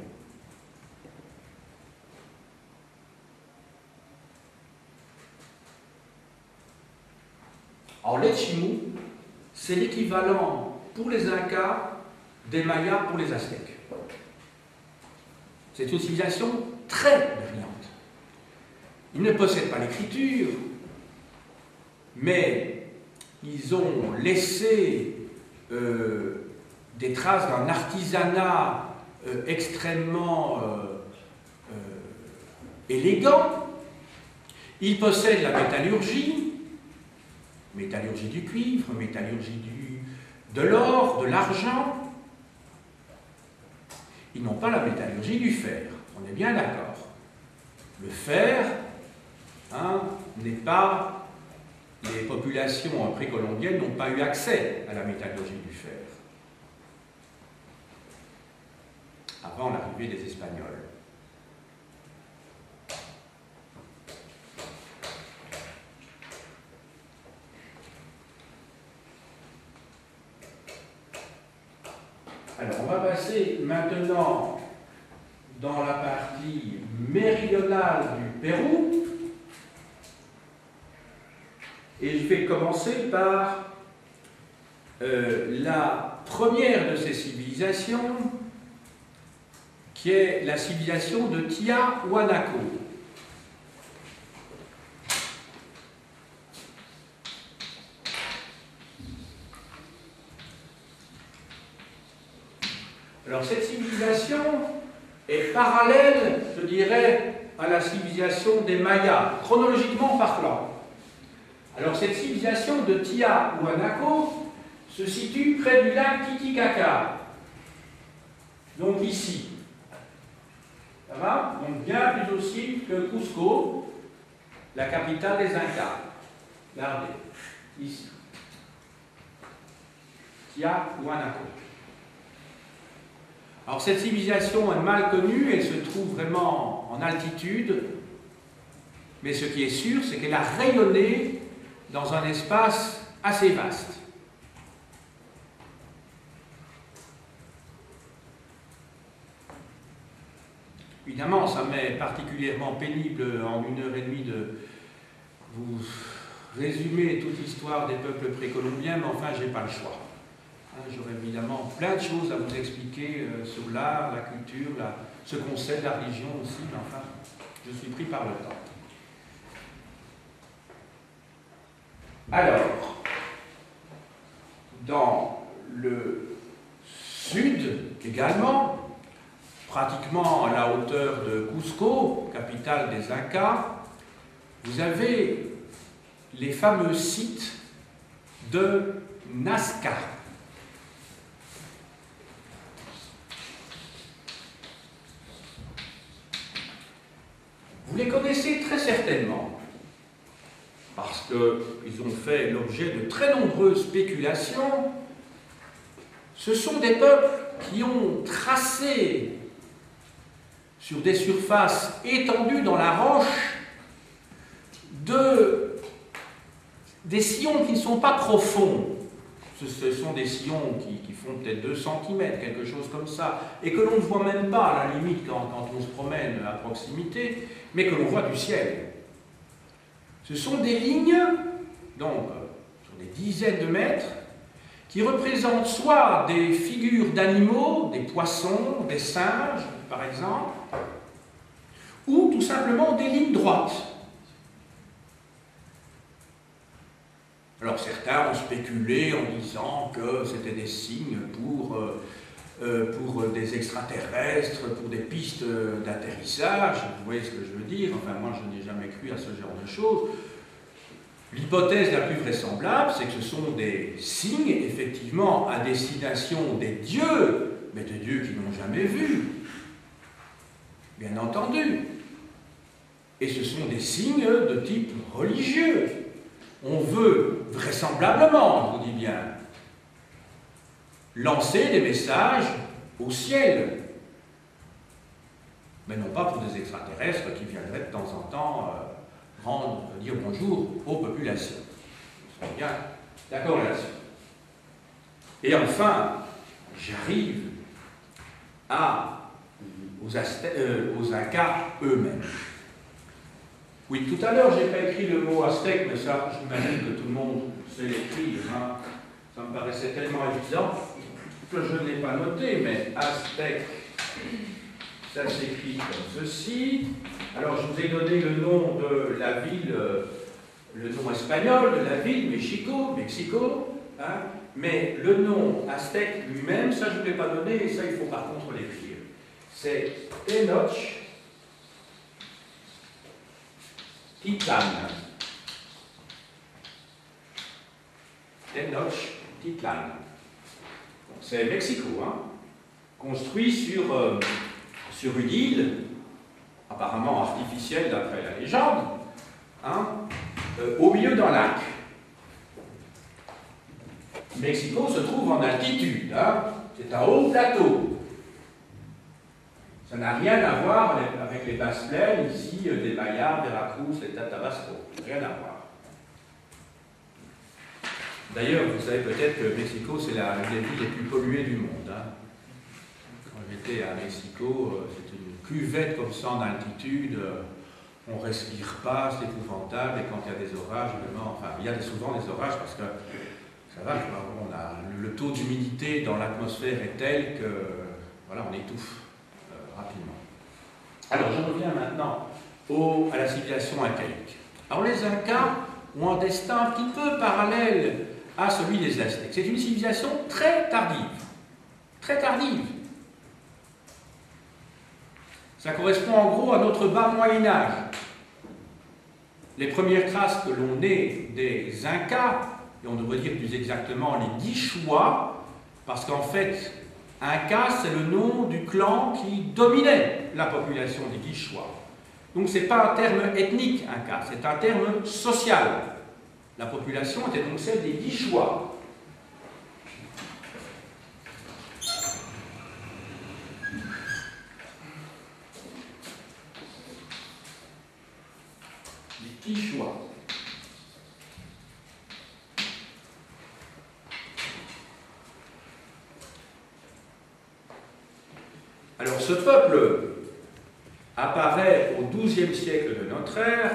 Speaker 1: Alors, les Chimú, c'est l'équivalent pour les Incas des Mayas pour les Aztèques. C'est une civilisation très brillante. Ils ne possèdent pas l'écriture, mais ils ont laissé des traces d'un artisanat extrêmement élégant. Ils possèdent la métallurgie du cuivre, métallurgie de l'or, de l'argent. Ils n'ont pas la métallurgie du fer. On est bien d'accord. Le fer, hein, n'est pas... Les populations précolombiennes n'ont pas eu accès à la métallurgie du fer avant l'arrivée des Espagnols. Alors, on va passer maintenant dans la partie méridionale du Pérou. Et je vais commencer par la première de ces civilisations, qui est la civilisation de Tiahuanaco. Alors cette civilisation est parallèle, je dirais, à la civilisation des Mayas, chronologiquement parlant. Alors cette civilisation de Tiahuanaco se situe près du lac Titicaca, donc ici. Ça va? Donc bien plus au sud que Cusco, la capitale des Incas. Regardez, ici. Tiahuanaco. Alors cette civilisation est mal connue, elle se trouve vraiment en altitude, mais ce qui est sûr, c'est qu'elle a rayonné dans un espace assez vaste. Évidemment, ça m'est particulièrement pénible en 1h30 de vous résumer toute l'histoire des peuples précolombiens, mais enfin, je n'ai pas le choix. J'aurais évidemment plein de choses à vous expliquer sur l'art, la culture, ce concept de la religion aussi, mais enfin, je suis pris par le temps. Alors, dans le sud également, pratiquement à la hauteur de Cusco, capitale des Incas, vous avez les fameux sites de Nazca. Vous les connaissez très certainement, parce qu'ils ont fait l'objet de très nombreuses spéculations. Ce sont des peuples qui ont tracé sur des surfaces étendues dans la roche des sillons qui ne sont pas profonds. Ce sont des sillons qui font peut-être 2 cm, quelque chose comme ça, et que l'on ne voit même pas à la limite quand on se promène à proximité, mais que l'on voit du ciel. Ce sont des lignes, donc sur des dizaines de mètres, qui représentent soit des figures d'animaux, des poissons, des singes, par exemple, ou tout simplement des lignes droites. Alors certains ont spéculé en disant que c'était des signes pour des extraterrestres, pour des pistes d'atterrissage, vous voyez ce que je veux dire, enfin moi je n'ai jamais cru à ce genre de choses. L'hypothèse la plus vraisemblable, c'est que ce sont des signes, effectivement, à destination des dieux, mais des dieux qui n'ont jamais vu, bien entendu. Et ce sont des signes de type religieux. On veut, vraisemblablement, je vous dis bien, lancer des messages au ciel, mais non pas pour des extraterrestres qui viendraient de temps en temps dire bonjour aux populations. Nous sommes bien d'accord là-dessus. Et enfin, j'arrive aux Incas eux-mêmes. Oui, tout à l'heure, je n'ai pas écrit le mot aztèque, mais ça, j'imagine que tout le monde sait l'écrire. Hein. Ça me paraissait tellement évident que je ne l'ai pas noté, mais aztèque, ça s'écrit comme ceci. Alors, je vous ai donné le nom de la ville, le nom espagnol de la ville, Mexico, hein, mais le nom aztèque lui-même, ça, je ne l'ai pas donné, et ça, il faut par contre l'écrire. C'est Tenochtitlan. Tenochtitlan. C'est Mexico, hein, construit sur une île apparemment artificielle d'après la légende, hein, au milieu d'un lac. Mexico se trouve en altitude, hein, c'est un haut plateau. Ça n'a rien à voir avec les basses plaines, ici, des Mayas, Veracruz, les Tabasco. Rien à voir. D'ailleurs, vous savez peut-être que Mexico, c'est l'une des villes les plus polluées du monde. Hein. Quand j'étais à Mexico, c'est une cuvette comme ça en altitude, on ne respire pas, c'est épouvantable, et quand il y a des orages, évidemment, enfin, il y a souvent des orages parce que ça va, le taux d'humidité dans l'atmosphère est tel que, voilà, on étouffe rapidement. Alors, je reviens maintenant à la civilisation incaïque. Alors, les Incas ont un destin un petit peu parallèle à celui des Aztèques. C'est une civilisation très tardive. Très tardive. Ça correspond en gros à notre bas Moyen-Âge. Les premières traces que l'on ait des Incas, et on devrait dire plus exactement les Guichois, parce qu'en fait, Inca, c'est le nom du clan qui dominait la population des Guichois. Donc ce n'est pas un terme ethnique, Inca, c'est un terme social. La population était donc celle des Guichois. Les Guichois. Alors ce peuple apparaît au XIIe siècle de notre ère.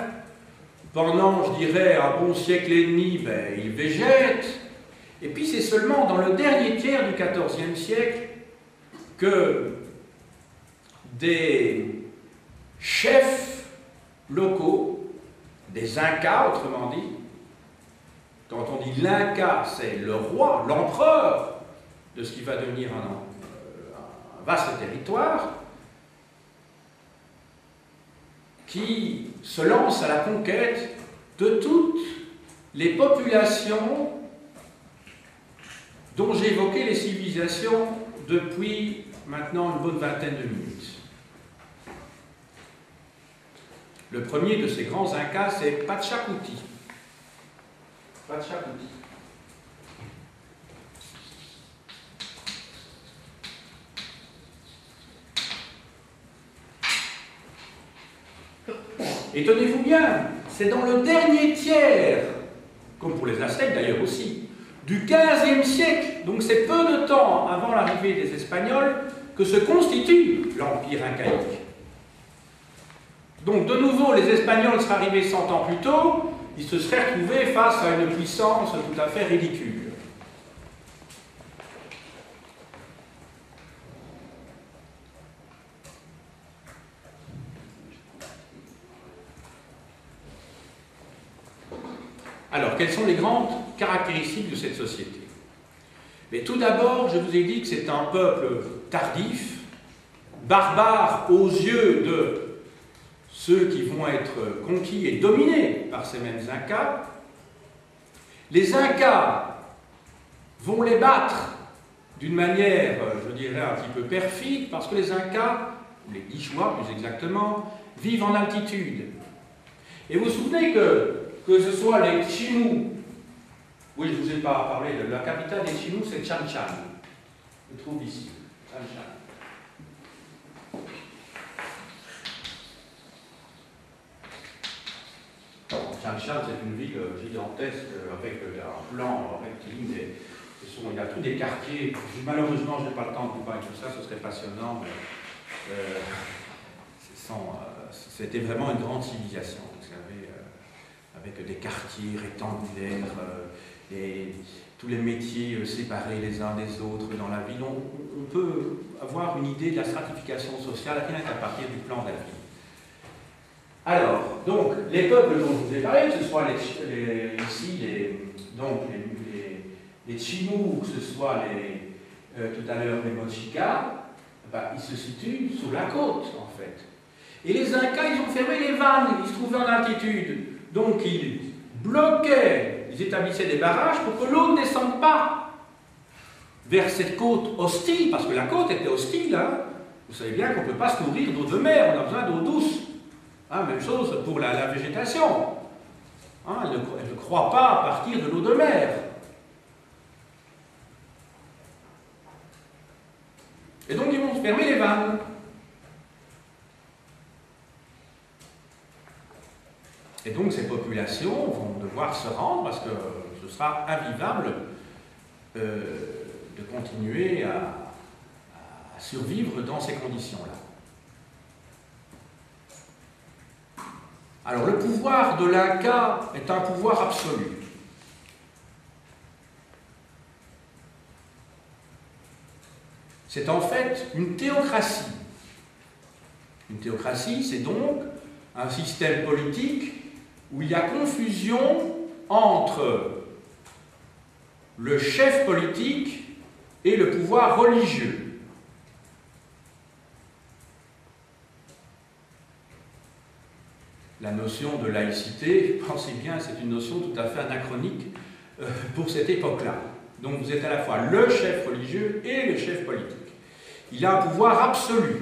Speaker 1: Pendant, je dirais, un bon siècle et demi, il végète. Et puis c'est seulement dans le dernier tiers du XIVe siècle que des chefs locaux, des Incas autrement dit, quand on dit l'Inca, c'est le roi, l'empereur de ce qui va devenir un vaste territoire, qui se lance à la conquête de toutes les populations dont j'ai évoqué les civilisations depuis maintenant une bonne vingtaine de minutes. Le premier de ces grands Incas, c'est Pachacuti. Pachacuti. Et tenez-vous bien, c'est dans le dernier tiers, comme pour les Aztèques d'ailleurs aussi, du XVe siècle, donc c'est peu de temps avant l'arrivée des Espagnols, que se constitue l'Empire incaïque. Donc de nouveau, les Espagnols seraient arrivés 100 ans plus tôt, ils se seraient retrouvés face à une puissance tout à fait ridicule. Alors, quelles sont les grandes caractéristiques de cette société? Mais tout d'abord, je vous ai dit que c'est un peuple tardif, barbare aux yeux de ceux qui vont être conquis et dominés par ces mêmes Incas. Les Incas vont les battre d'une manière, je dirais, un petit peu perfide, parce que les Incas, ou les Guichois plus exactement, vivent en altitude. Et vous vous souvenez que ce soit les Chimú, oui, je ne vous ai pas parlé, de la capitale des Chimú, c'est Chan Chan. Je le trouve ici, Chan Chan. Chan Chan, c'est une ville gigantesque avec un plan rectiligne. Il y a tous des quartiers. Malheureusement, je n'ai pas le temps de vous parler de tout ça, ce serait passionnant, mais c'était vraiment une grande civilisation, vous savez, avec des quartiers rectangulaires, tous les métiers séparés les uns des autres dans la ville. On peut avoir une idée de la stratification sociale rien qu'à partir du plan de la ville. Alors, donc, les peuples dont je vous ai parlé, que ce soit les Chimú, ou que ce soit tout à l'heure les Mochica, ils se situent sous la côte, en fait. Et les Incas, ils ont fermé les vannes, ils se trouvaient en altitude. Donc, ils bloquaient, ils établissaient des barrages pour que l'eau ne descende pas vers cette côte hostile, parce que la côte était hostile. Hein. Vous savez bien qu'on ne peut pas se nourrir d'eau de mer, on a besoin d'eau douce. Hein, même chose pour la végétation. Hein, elle ne croît pas à partir de l'eau de mer. Et donc ils vont fermer les vannes. Et donc ces populations vont devoir se rendre parce que ce sera invivable de continuer à survivre dans ces conditions-là. Alors le pouvoir de l'Inca est un pouvoir absolu. C'est en fait une théocratie. Une théocratie, c'est donc un système politique où il y a confusion entre le chef politique et le pouvoir religieux. La notion de laïcité, pensez bien, c'est une notion tout à fait anachronique pour cette époque-là. Donc vous êtes à la fois le chef religieux et le chef politique. Il a un pouvoir absolu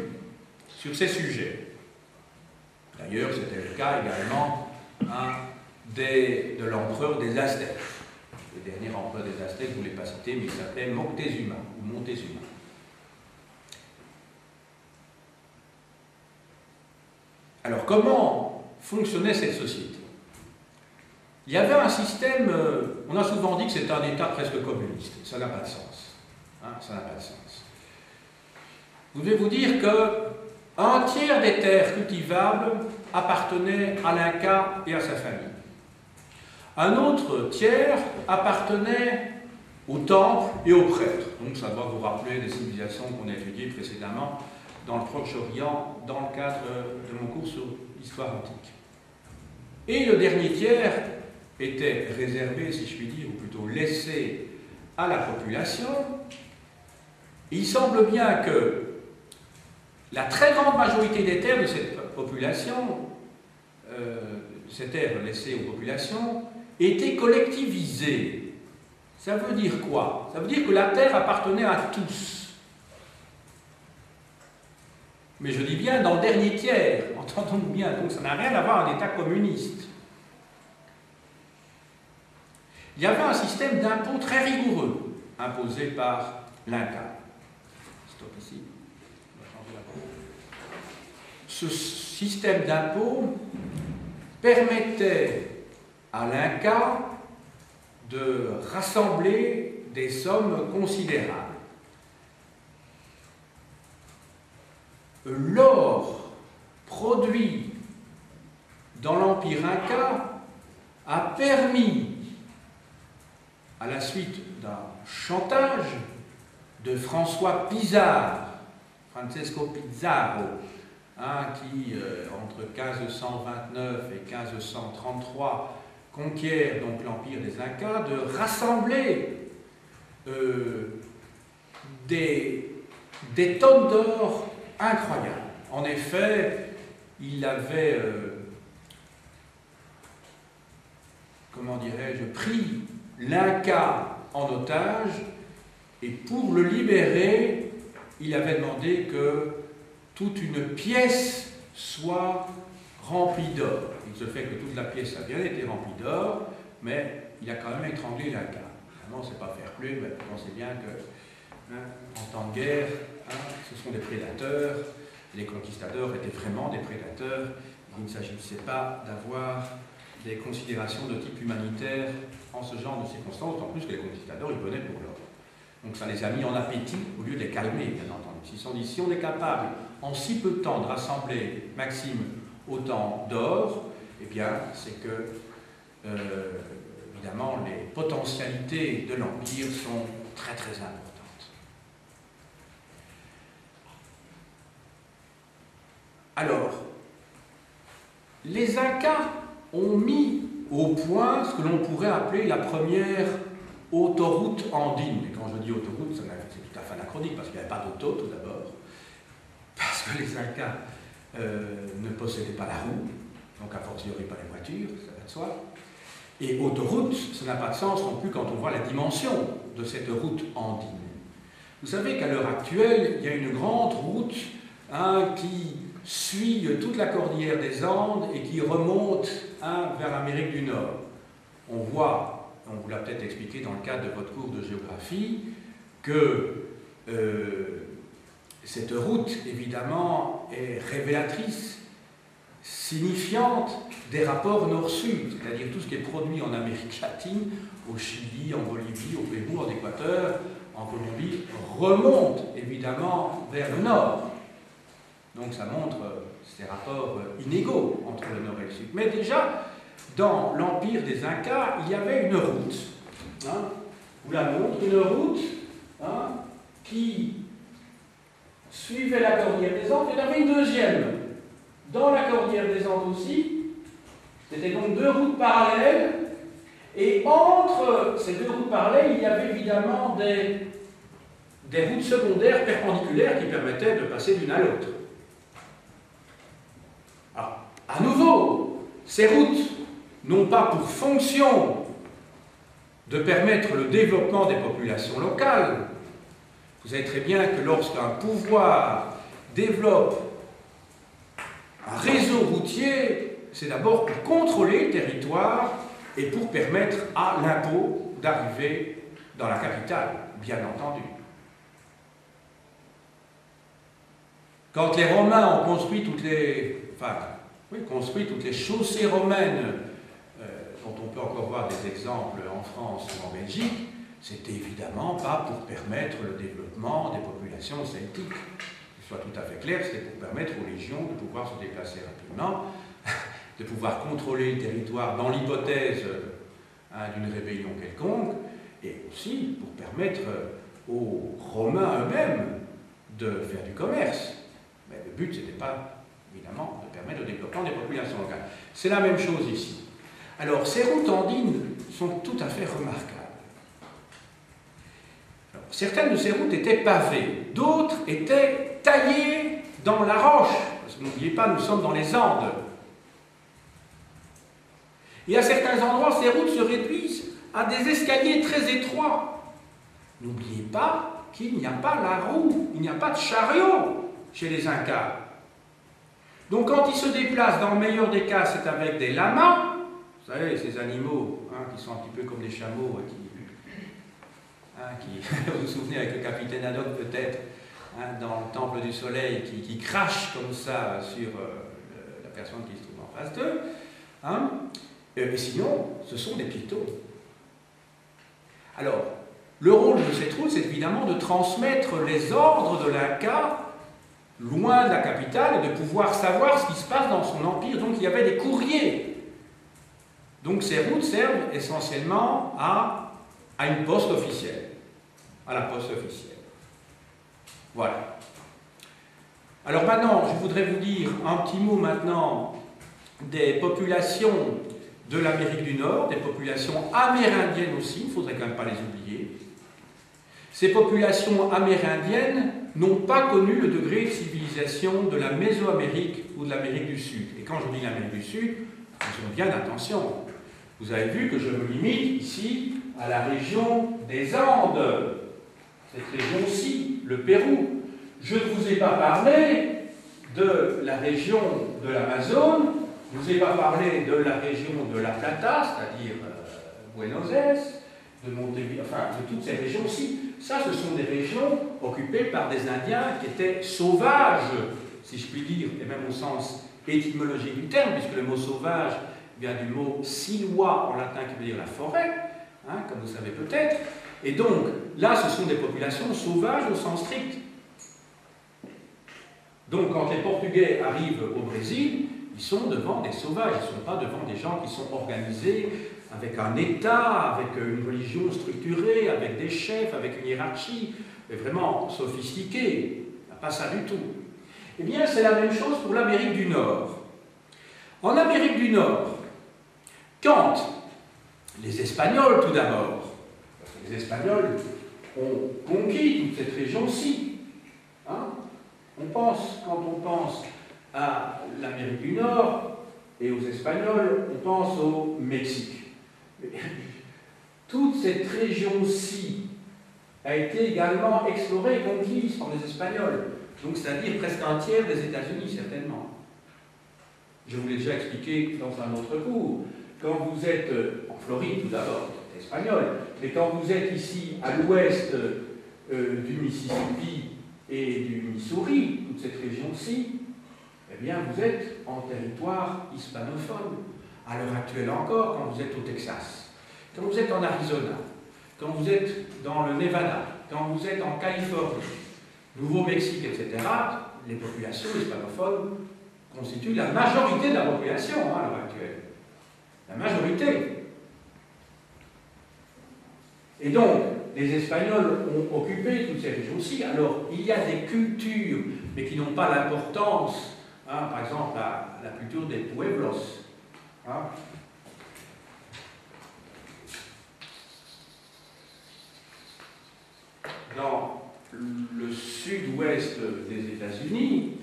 Speaker 1: sur ces sujets. D'ailleurs, c'était le cas également de l'empereur des Aztèques. Le dernier empereur des Aztèques, je ne voulais pas citer, mais il s'appelait Moctezuma, ou Montezuma. Alors, comment fonctionnait cette société? Il y avait un système, on a souvent dit que c'était un État presque communiste. Ça n'a pas de sens. Hein, ça n'a pas de sens. Vous devez vous dire qu'un tiers des terres cultivables appartenait à l'Inca et à sa famille. Un autre tiers appartenait au temple et aux prêtres. Donc ça doit vous rappeler des civilisations qu'on a étudiées précédemment dans le Proche-Orient, dans le cadre de mon cours sur l'histoire antique. Et le dernier tiers était réservé, si je puis dire, ou plutôt laissé à la population. Et il semble bien que la très grande majorité des terres de cette population, ces terres laissées aux populations, étaient collectivisées. Ça veut dire quoi? Ça veut dire que la terre appartenait à tous. Mais je dis bien dans le dernier tiers, entendons-nous bien, donc ça n'a rien à voir avec un État communiste. Il y avait un système d'impôt très rigoureux, imposé par l'Inca. Stop ici. Ce système d'impôt permettait à l'Inca de rassembler des sommes considérables. L'or produit dans l'Empire Inca a permis, à la suite d'un chantage de François Pizarro, Francesco Pizarro, qui, entre 1529 et 1533, conquiert donc l'Empire des Incas, de rassembler des tonnes d'or incroyables. En effet, il avait, comment dirais-je, pris l'Inca en otage, et pour le libérer, il avait demandé que toute une pièce soit remplie d'or. Il se fait que toute la pièce a bien été remplie d'or, mais il a quand même étranglé l'Inca. Vraiment, c'est pas faire plus, mais pensez bien que, en temps de guerre, ce sont des prédateurs. Les conquistadors étaient vraiment des prédateurs. Il ne s'agissait pas d'avoir des considérations de type humanitaire en ce genre de circonstances, d'autant plus que les conquistadors, ils venaient pour l'or. Donc ça les a mis en appétit au lieu de les calmer, bien entendu. Ils se sont dit, si on est capable, en si peu de temps, de rassembler, Maxime, autant d'or, eh bien, c'est que, évidemment, les potentialités de l'Empire sont très très importantes. Alors, les Incas ont mis au point ce que l'on pourrait appeler la première autoroute andine. Et quand je dis autoroute, c'est tout à fait anachronique, parce qu'il n'y avait pas d'auto, tout d'abord, parce que les Incas ne possédaient pas la roue, donc a fortiori pas les voitures, ça va de soi. Et autoroute, ça n'a pas de sens non plus quand on voit la dimension de cette route andine. Vous savez qu'à l'heure actuelle, il y a une grande route qui suit toute la cordillère des Andes et qui remonte vers l'Amérique du Nord. On voit, on vous l'a peut-être expliqué dans le cadre de votre cours de géographie, que cette route, évidemment, est révélatrice, signifiante des rapports nord-sud, c'est-à-dire tout ce qui est produit en Amérique latine, au Chili, en Bolivie, au Pérou, en Équateur, en Colombie, remonte évidemment vers le nord. Donc ça montre ces rapports inégaux entre le nord et le sud. Mais déjà, dans l'empire des Incas, il y avait une route. Je vous la montre, une route qui suivait la cordillère des Andes. Il y en avait une deuxième dans la cordillère des Andes aussi. C'était donc deux routes parallèles. Et entre ces deux routes parallèles, il y avait évidemment des routes secondaires perpendiculaires qui permettaient de passer d'une à l'autre. Alors, à nouveau, ces routes n'ont pas pour fonction de permettre le développement des populations locales. Vous savez très bien que lorsqu'un pouvoir développe un réseau routier, c'est d'abord pour contrôler le territoire et pour permettre à l'impôt d'arriver dans la capitale, bien entendu. Quand les Romains ont construit toutes les chaussées romaines, dont on peut encore voir des exemples en France ou en Belgique, c'était évidemment pas pour permettre le développement des populations celtiques. Que ce soit tout à fait clair, c'était pour permettre aux légions de pouvoir se déplacer rapidement, de pouvoir contrôler le territoire dans l'hypothèse d'une rébellion quelconque, et aussi pour permettre aux Romains eux-mêmes de faire du commerce. Mais le but, ce n'était pas, évidemment, de permettre le développement des populations locales. C'est la même chose ici. Alors, ces routes andines sont tout à fait remarquables. Alors, certaines de ces routes étaient pavées, d'autres étaient taillées dans la roche, parce que n'oubliez pas, nous sommes dans les Andes. Et à certains endroits, ces routes se réduisent à des escaliers très étroits. N'oubliez pas qu'il n'y a pas la roue, il n'y a pas de chariot chez les Incas. Donc quand ils se déplacent, dans le meilleur des cas, c'est avec des lamas, vous savez, ces animaux qui sont un petit peu comme des chameaux, vous vous souvenez avec le capitaine Haddock peut-être, dans le Temple du Soleil, qui crache comme ça sur la personne qui se trouve en face d'eux. Mais sinon, ce sont des piétons. Alors, le rôle de cette route, c'est évidemment de transmettre les ordres de l'Inca loin de la capitale et de pouvoir savoir ce qui se passe dans son empire. Donc il y avait des courriers. Donc ces routes servent essentiellement à une poste officielle. À la poste officielle. Voilà. Alors maintenant, je voudrais vous dire un petit mot maintenant des populations de l'Amérique du Nord, des populations amérindiennes aussi, il ne faudrait quand même pas les oublier. Ces populations amérindiennes n'ont pas connu le degré de civilisation de la Mésoamérique ou de l'Amérique du Sud. Et quand je dis l'Amérique du Sud, faisons bien attention. Vous avez vu que je me limite ici à la région des Andes, cette région-ci, le Pérou. Je ne vous ai pas parlé de la région de l'Amazone, je ne vous ai pas parlé de la région de La Plata, c'est-à-dire Buenos Aires, de Montevideo, enfin de toutes ces régions-ci. Ça, ce sont des régions occupées par des Indiens qui étaient sauvages, si je puis dire, et même au sens étymologique du terme, puisque le mot sauvage vient du mot silva en latin qui veut dire la forêt, comme vous savez peut-être. Et donc, là, ce sont des populations sauvages au sens strict. Donc, quand les Portugais arrivent au Brésil, ils sont devant des sauvages, ils ne sont pas devant des gens qui sont organisés avec un État, avec une religion structurée, avec des chefs, avec une hiérarchie, mais vraiment sophistiquée. Il n'y a pas ça du tout. Eh bien, c'est la même chose pour l'Amérique du Nord. En Amérique du Nord, quand les Espagnols, tout d'abord, parce que les Espagnols ont conquis toute cette région-ci, quand on pense à l'Amérique du Nord et aux Espagnols, on pense au Mexique. Toute cette région-ci a été également explorée et conquise par les Espagnols. Donc c'est-à-dire presque un tiers des États-Unis, certainement. Je vous l'ai déjà expliqué dans un autre cours. Quand vous êtes en Floride, tout d'abord, c'est espagnol, mais quand vous êtes ici à l'ouest du Mississippi et du Missouri, toute cette région-ci, eh bien vous êtes en territoire hispanophone. À l'heure actuelle encore, quand vous êtes au Texas, quand vous êtes en Arizona, quand vous êtes dans le Nevada, quand vous êtes en Californie, Nouveau-Mexique, etc., les populations hispanophones constituent la majorité de la population à l'heure actuelle. La majorité. Et donc, les Espagnols ont occupé toutes ces régions-ci. Alors, il y a des cultures, mais qui n'ont pas l'importance, hein, par exemple, la culture des pueblos. Hein. Dans le sud-ouest des États-Unis,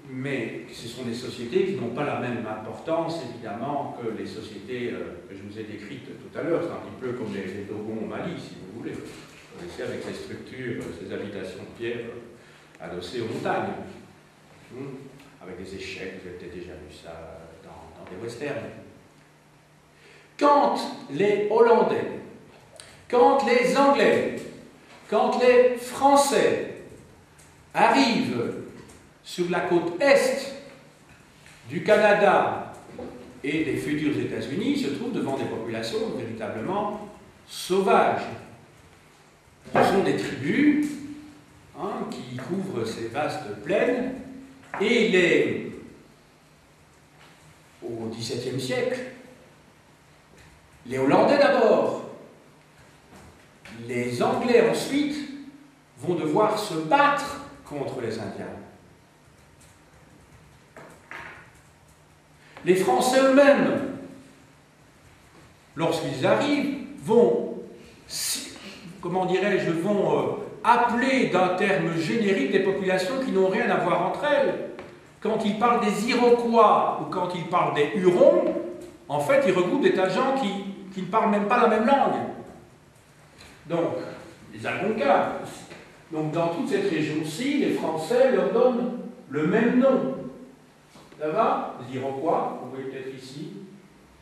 Speaker 1: mais ce sont des sociétés qui n'ont pas la même importance, évidemment, que les sociétés que je vous ai décrites tout à l'heure. C'est un petit peu comme les Dogons au Mali, si vous voulez. Vous connaissez avec ces structures, ces habitations de pierre adossées aux montagnes. Avec des échecs, vous avez peut-être déjà vu ça dans des westerns. Quand les Hollandais, quand les Anglais, quand les Français arrivent sur la côte est du Canada et des futurs États-Unis, se trouvent devant des populations véritablement sauvages. Ce sont des tribus qui couvrent ces vastes plaines, et au XVIIe siècle, les Hollandais d'abord, les Anglais ensuite, vont devoir se battre contre les Indiens. Les Français eux-mêmes, lorsqu'ils arrivent, vont, comment dirais-je, appeler d'un terme générique des populations qui n'ont rien à voir entre elles. Quand ils parlent des Iroquois ou quand ils parlent des Hurons, en fait, ils regroupent des tas de gens qui ne parlent même pas la même langue. Donc, les Algonquins. Donc, dans toute cette région-ci, les Français leur donnent le même nom. Ça va? Les Iroquois, vous voyez peut-être ici,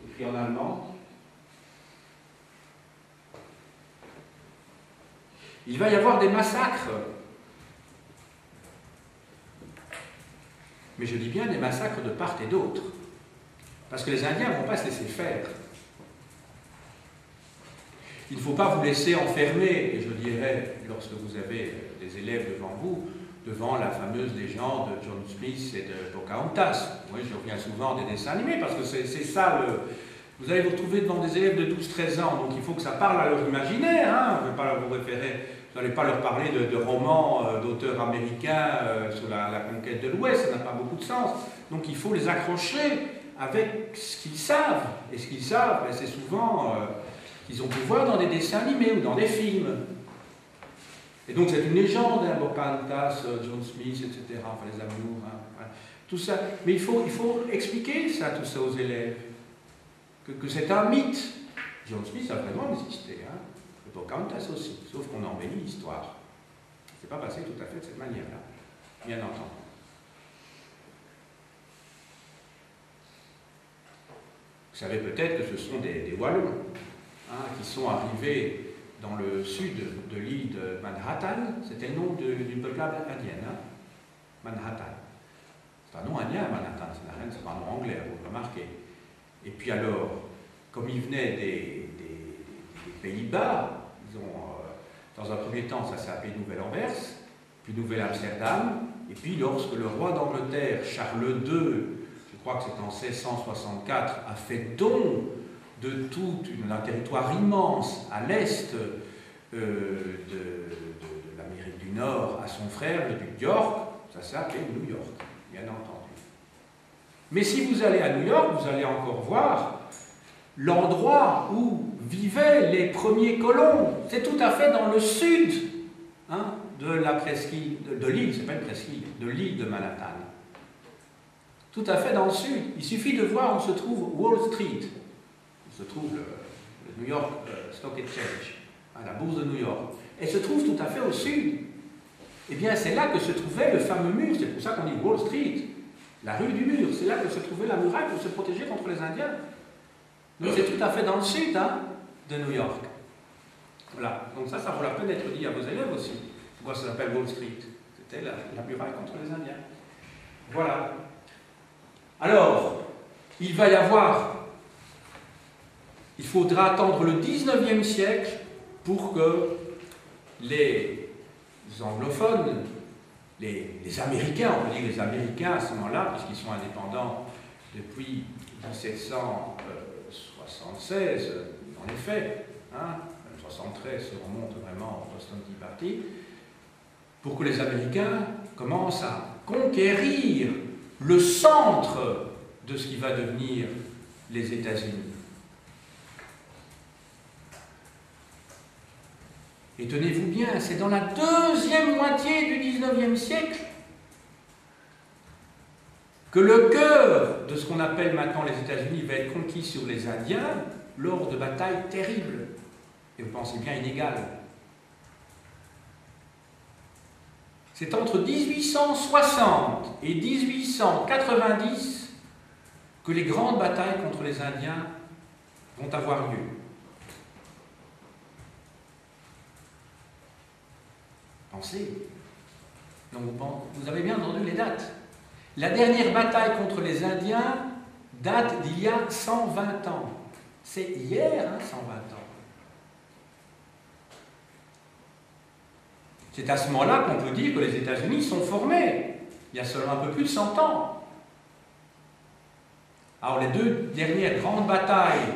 Speaker 1: écrit en allemand. Il va y avoir des massacres. Mais je dis bien des massacres de part et d'autre. Parce que les Indiens ne vont pas se laisser faire. Il ne faut pas vous laisser enfermer, et je dirais, lorsque vous avez des élèves devant vous, devant la fameuse légende de John Smith et de Pocahontas. Oui, je reviens souvent des dessins animés, parce que c'est ça le... Vous allez vous retrouver devant des élèves de 12-13 ans, donc il faut que ça parle à leur imaginaire, hein. Vous ne pas vous référer, vous n'allez pas leur parler de romans d'auteurs américains sur la conquête de l'Ouest, ça n'a pas beaucoup de sens. Donc il faut les accrocher avec ce qu'ils savent. Et ce qu'ils savent, c'est souvent qu'ils ont pu voir dans des dessins animés ou dans des films. Et donc c'est une légende, hein, Pocahontas, John Smith, etc., enfin les amours, hein, voilà. Tout ça. Mais il faut expliquer ça, tout ça aux élèves. Que c'est un mythe. John Smith a vraiment existé, hein. Et Pocahontas aussi, sauf qu'on a embelli l'histoire. C'est pas passé tout à fait de cette manière-là, bien entendu. Vous savez peut-être que ce sont des Wallons, hein, qui sont arrivés dans le sud de l'île de Manhattan. C'était le nom d'une peuplade indienne, hein, Manhattan. C'est un nom indien, Manhattan, c'est pas un nom anglais, vous le remarquez. Et puis alors, comme ils venaient des Pays-Bas, ils ont, dans un premier temps, ça s'est appelé Nouvelle-Anvers, puis Nouvelle-Amsterdam, et puis lorsque le roi d'Angleterre, Charles II, je crois que c'est en 1664, a fait don de tout un territoire immense à l'est de l'Amérique du Nord à son frère, le duc d'York, ça s'est appelé New York, bien entendu. Mais si vous allez à New York, vous allez encore voir l'endroit où vivaient les premiers colons. C'est tout à fait dans le sud, hein, de la presqu'île, de l'île, c'est pas une presqu'île, de l'île de Manhattan. Tout à fait dans le sud. Il suffit de voir où se trouve Wall Street, où se trouve le New York Stock Exchange, hein, la bourse de New York. Elle se trouve tout à fait au sud. eh bien c'est là que se trouvait le fameux mur, c'est pour ça qu'on dit Wall Street, la rue du mur, c'est là que se trouvait la muraille pour se protéger contre les Indiens. Donc c'est tout à fait dans le sud de New York. Voilà, donc ça vaut la peine d'être dit à vos élèves aussi. Pourquoi ça s'appelle Wall Street? C'était la muraille contre les Indiens. Voilà. Alors, il faudra attendre le 19e siècle pour que les anglophones, les Américains, on peut dire les Américains à ce moment-là, puisqu'ils sont indépendants depuis 1776, dans les faits, 73 se remonte vraiment au Boston Tea Party, pour que les Américains commencent à conquérir le centre de ce qui va devenir les États-Unis. Et tenez-vous bien, c'est dans la deuxième moitié du XIXe siècle que le cœur de ce qu'on appelle maintenant les États-Unis va être conquis sur les Indiens lors de batailles terribles, et vous pensez bien inégales. C'est entre 1860 et 1890 que les grandes batailles contre les Indiens vont avoir lieu. Pensez. Donc vous avez bien entendu les dates. La dernière bataille contre les Indiens date d'il y a 120 ans. C'est hier, 120 ans. C'est à ce moment-là qu'on peut dire que les États-Unis sont formés. Il y a seulement un peu plus de 100 ans. Alors les deux dernières grandes batailles,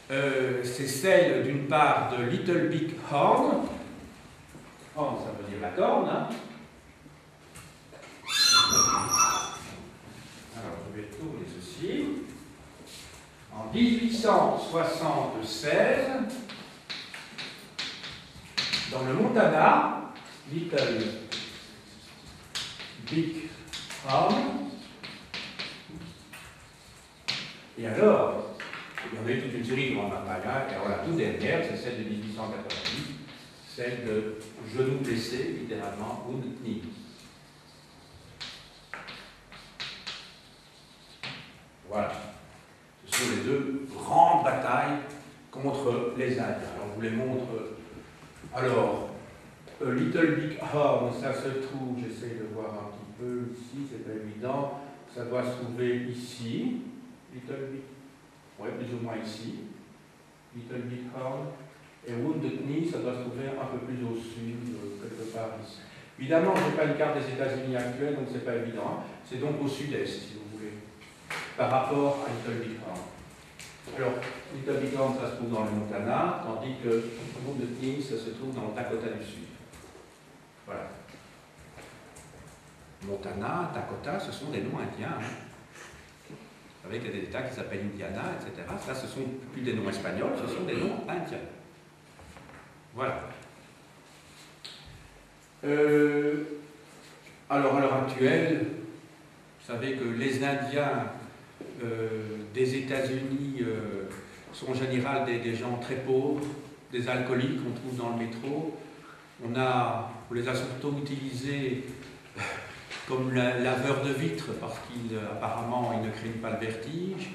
Speaker 1: c'est celle d'une part de Little Big Horn. Horn, ça veut dire la corne. Alors je vais tourner ceci. En 1876, dans le Montana, Little Big Horn. Et alors, il y en a eu toute une série de grandes batailles, et alors la toute dernière, c'est celle de 1890, celle de genou blessé, littéralement, Wounded Knee. Voilà. Ce sont les deux grandes batailles contre les Indiens. Alors, je vous les montre. Alors, Little Big Horn, ça se trouve, j'essaie de voir un petit peu ici, c'est pas évident, ça doit se trouver ici, Little Big, ouais, plus ou moins ici, Little Big Horn, et Wounded Knee, ça doit se trouver un peu plus au sud, quelque part ici. Évidemment, je n'ai pas une carte des États-Unis actuelle, donc c'est pas évident, c'est donc au sud-est, si vous voulez, par rapport à Little Big Horn. Alors, Little Big Horn, ça se trouve dans le Montana, tandis que Wounded Knee, ça se trouve dans le Dakota du Sud. Voilà. Montana, Dakota, ce sont des noms indiens. Vous savez qu'il y a des États qui s'appellent Indiana, etc. Ça, ce sont plus des noms espagnols, ce sont des noms indiens. Voilà. Alors, à l'heure actuelle, vous savez que les Indiens des États-Unis sont en général des gens très pauvres, des alcooliques qu'on trouve dans le métro. On les a surtout utilisés comme laveurs de vitres parce qu'apparemment ils ne craignent pas le vertige.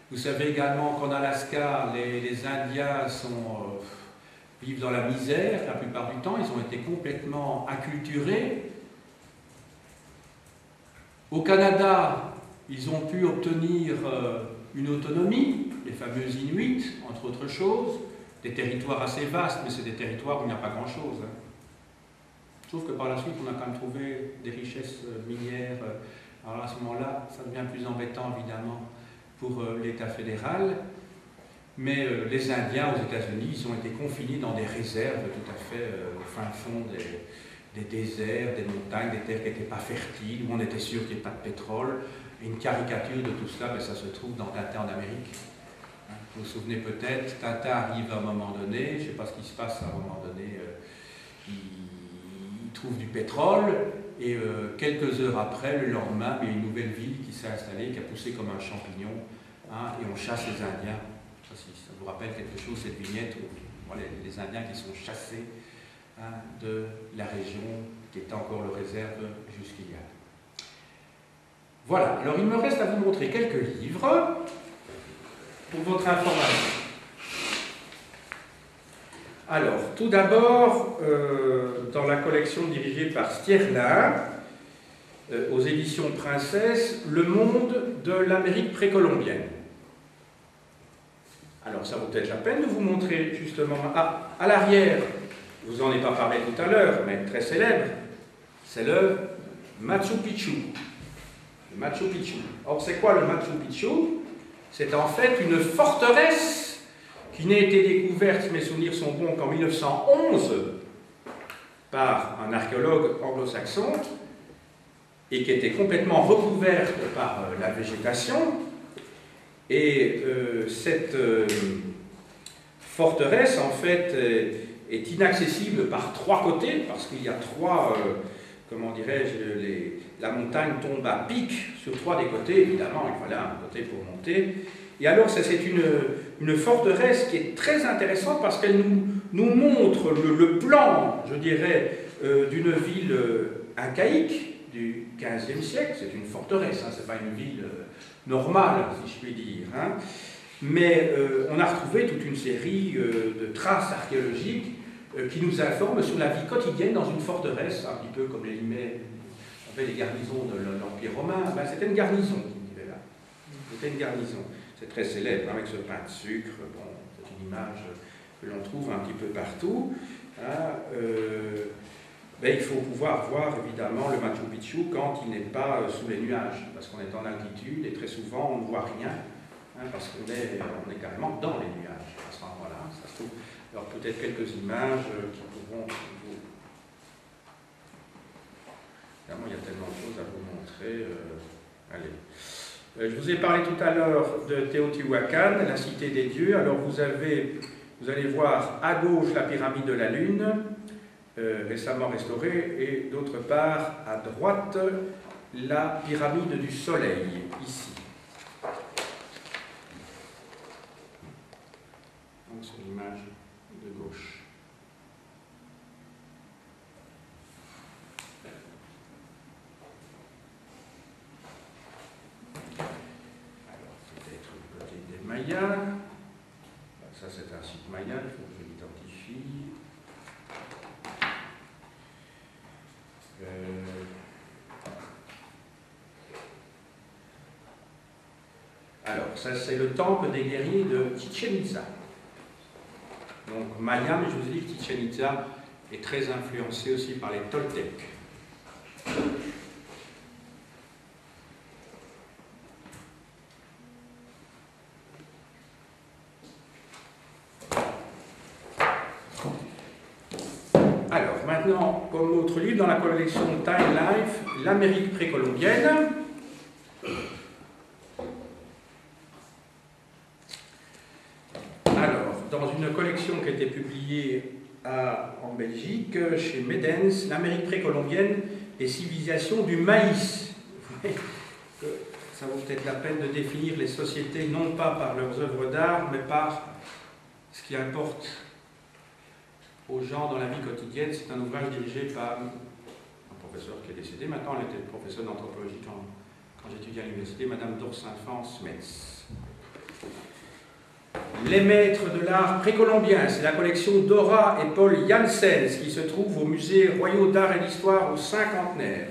Speaker 1: Vous savez également qu'en Alaska, les Indiens vivent dans la misère la plupart du temps. Ils ont été complètement acculturés. Au Canada, ils ont pu obtenir une autonomie, les fameux Inuits, entre autres choses. Des territoires assez vastes, mais c'est des territoires où il n'y a pas grand-chose. Sauf que par la suite, on a quand même trouvé des richesses minières. Alors à ce moment-là, ça devient plus embêtant, évidemment, pour l'État fédéral. Mais les Indiens aux États-Unis, ils ont été confinés dans des réserves tout à fait au fin fond des déserts, des montagnes, des terres qui n'étaient pas fertiles, où on était sûr qu'il n'y ait pas de pétrole. Et une caricature de tout cela, ben, ça se trouve dans Tintin en Amérique. Vous vous souvenez peut-être, Tintin arrive à un moment donné, je ne sais pas ce qui se passe à un moment donné, il trouve du pétrole, et quelques heures après, le lendemain, il y a une nouvelle ville qui s'est installée, qui a poussé comme un champignon, et on chasse les Indiens. Si ça vous rappelle quelque chose, cette vignette où les Indiens qui sont chassés de la région qui était encore le réserve jusqu'il y a. Voilà, alors il me reste à vous montrer quelques livres pour votre information. Alors, tout d'abord, dans la collection dirigée par Stierlin, aux éditions Princesse, Le monde de l'Amérique précolombienne. Alors, ça vaut peut-être la peine de vous montrer justement à l'arrière, je vous en ai pas parlé tout à l'heure, mais très célèbre, c'est le Machu Picchu. Le Machu Picchu. Or, c'est quoi le Machu Picchu? C'est en fait une forteresse qui n'a été découverte, si mes souvenirs sont bons, qu'en 1911 par un archéologue anglo-saxon et qui était complètement recouverte par la végétation. Et cette forteresse, en fait, est inaccessible par trois côtés, parce qu'il y a trois, comment dirais-je, la montagne tombe à pic sur trois des côtés, évidemment, il fallait un côté pour monter. Et alors, c'est une forteresse qui est très intéressante parce qu'elle nous montre le plan, je dirais, d'une ville incaïque du XVe siècle. C'est une forteresse, hein, ce n'est pas une ville normale, si je puis dire. Hein. Mais on a retrouvé toute une série de traces archéologiques qui nous informent sur la vie quotidienne dans une forteresse, un petit peu comme les garnisons de l'Empire romain. Ben, c'était une garnison qui vivait là. C'était une garnison. C'est très célèbre, avec ce pain de sucre. Bon, c'est une image que l'on trouve un petit peu partout. Hein. Ben, il faut pouvoir voir évidemment le Machu Picchu quand il n'est pas sous les nuages, parce qu'on est en altitude et très souvent on ne voit rien, hein, parce qu'on est carrément dans les nuages à ce moment-là. Ça se trouve. Alors peut-être quelques images qui pourront vous... Évidemment, il y a tellement de choses à vous montrer. Allez. Je vous ai parlé tout à l'heure de Teotihuacan, la cité des dieux. Alors vous allez voir à gauche la pyramide de la Lune, récemment restaurée, et d'autre part, à droite, la pyramide du Soleil, ici. Donc c'est l'image de gauche. Maya, ça c'est un site Maya, il faut que je l'identifie. Alors, ça c'est le temple des guerriers de Chichen Itza. Donc Maya, mais je vous ai dit que Chichen Itza est très influencé aussi par les Toltecs. Maintenant, comme autre livre dans la collection Time Life, l'Amérique précolombienne. Alors, dans une collection qui a été publiée en Belgique, chez Medens, l'Amérique précolombienne et civilisation du maïs. Ça vaut peut-être la peine de définir les sociétés non pas par leurs œuvres d'art, mais par ce qui importe aux gens dans la vie quotidienne. C'est un ouvrage dirigé par un professeur qui est décédé. Maintenant, elle était professeure d'anthropologie quand j'étudiais à l'université, Madame Dorsinfant-Smets. Les maîtres de l'art précolombien, c'est la collection Dora et Paul Janssens qui se trouve au musée royal d'art et d'histoire au cinquantenaire.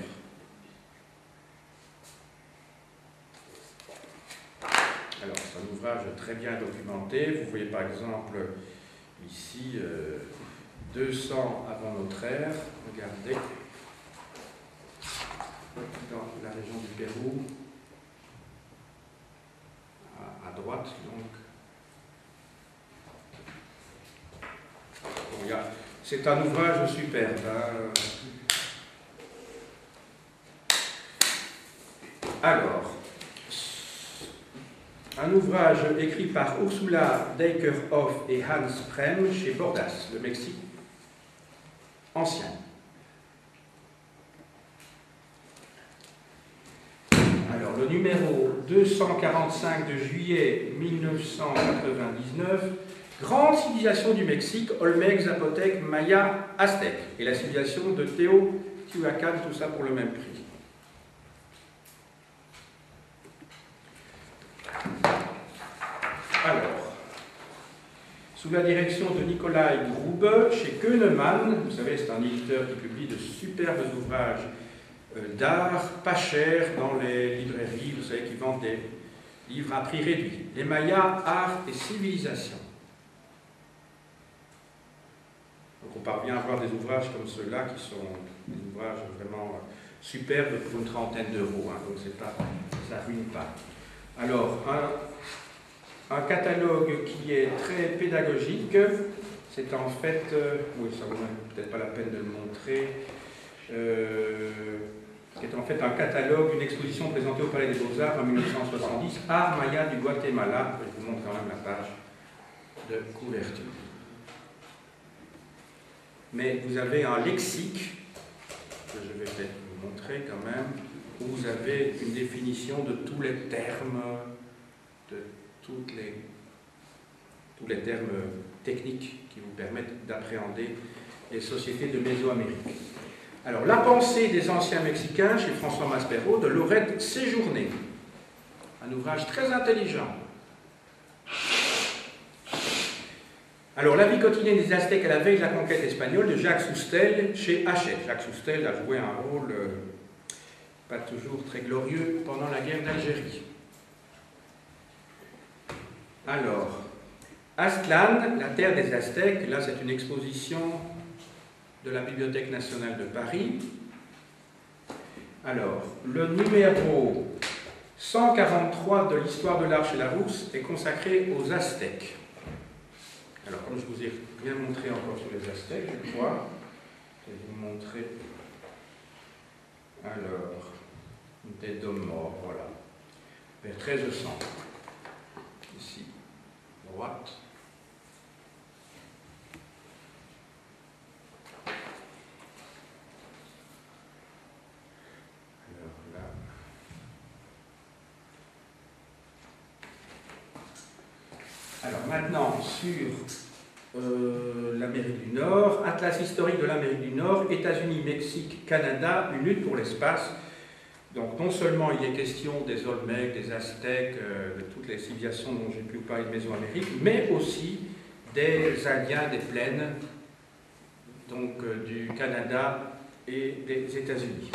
Speaker 1: Alors, c'est un ouvrage très bien documenté. Vous voyez par exemple ici 200 avant notre ère, regardez, dans la région du Pérou, à droite donc. Bon, c'est un ouvrage superbe. Hein. Alors, un ouvrage écrit par Ursula Dijkhoff et Hans Prem chez Bordas, le Mexique ancien. Alors, le numéro 245 de juillet 1999, Grande civilisation du Mexique, Olmec, Zapotèque, Maya, Aztèque, et la civilisation de Teotihuacan. Teotihuacan, tout ça pour le même prix. Alors, sous la direction de Nikolai Grube, chez Könemann, vous savez, c'est un éditeur qui publie de superbes ouvrages d'art, pas chers, dans les librairies, vous savez, qui vendent des livres à prix réduit. Les Mayas, art et civilisation. Donc on parvient à avoir des ouvrages comme ceux-là, qui sont des ouvrages vraiment superbes pour une trentaine d'euros, hein, donc ça ne ruine pas. Alors, un catalogue qui est très pédagogique, c'est en fait, oui, ça vaut peut-être pas la peine de le montrer, c'est en fait un catalogue, une exposition présentée au Palais des Beaux-Arts en 1970, Art Maya du Guatemala. Je vous montre quand même la page de couverture. Mais vous avez un lexique, que je vais peut-être vous montrer quand même, où vous avez une définition de tous les termes, de tous les termes techniques qui vous permettent d'appréhender les sociétés de Mésoamérique. Alors, la pensée des anciens Mexicains, chez François Maspero, de Laurette Séjourné. Un ouvrage très intelligent. Alors, la vie quotidienne des Aztèques à la veille de la conquête espagnole, de Jacques Soustelle, chez Hachette. Jacques Soustelle a joué un rôle pas toujours très glorieux pendant la guerre d'Algérie. Alors, Aztlán, la terre des Aztèques, là c'est une exposition de la Bibliothèque nationale de Paris. Alors, le numéro 143 de l'histoire de l'art chez Larousse est consacré aux Aztèques. Alors, comme je vous ai bien montré encore sur les Aztèques, je crois, je vais vous montrer. Alors, des dômes morts, voilà. Vers 1300. Ici, droite. Alors maintenant, sur l'Amérique du Nord, Atlas historique de l'Amérique du Nord, États-Unis, Mexique, Canada, une lutte pour l'espace. Donc non seulement il est question des Olmecs, des Aztèques, de toutes les civilisations dont j'ai pu vous parler de Mésoamérique, mais aussi des Indiens des plaines, donc du Canada et des États-Unis.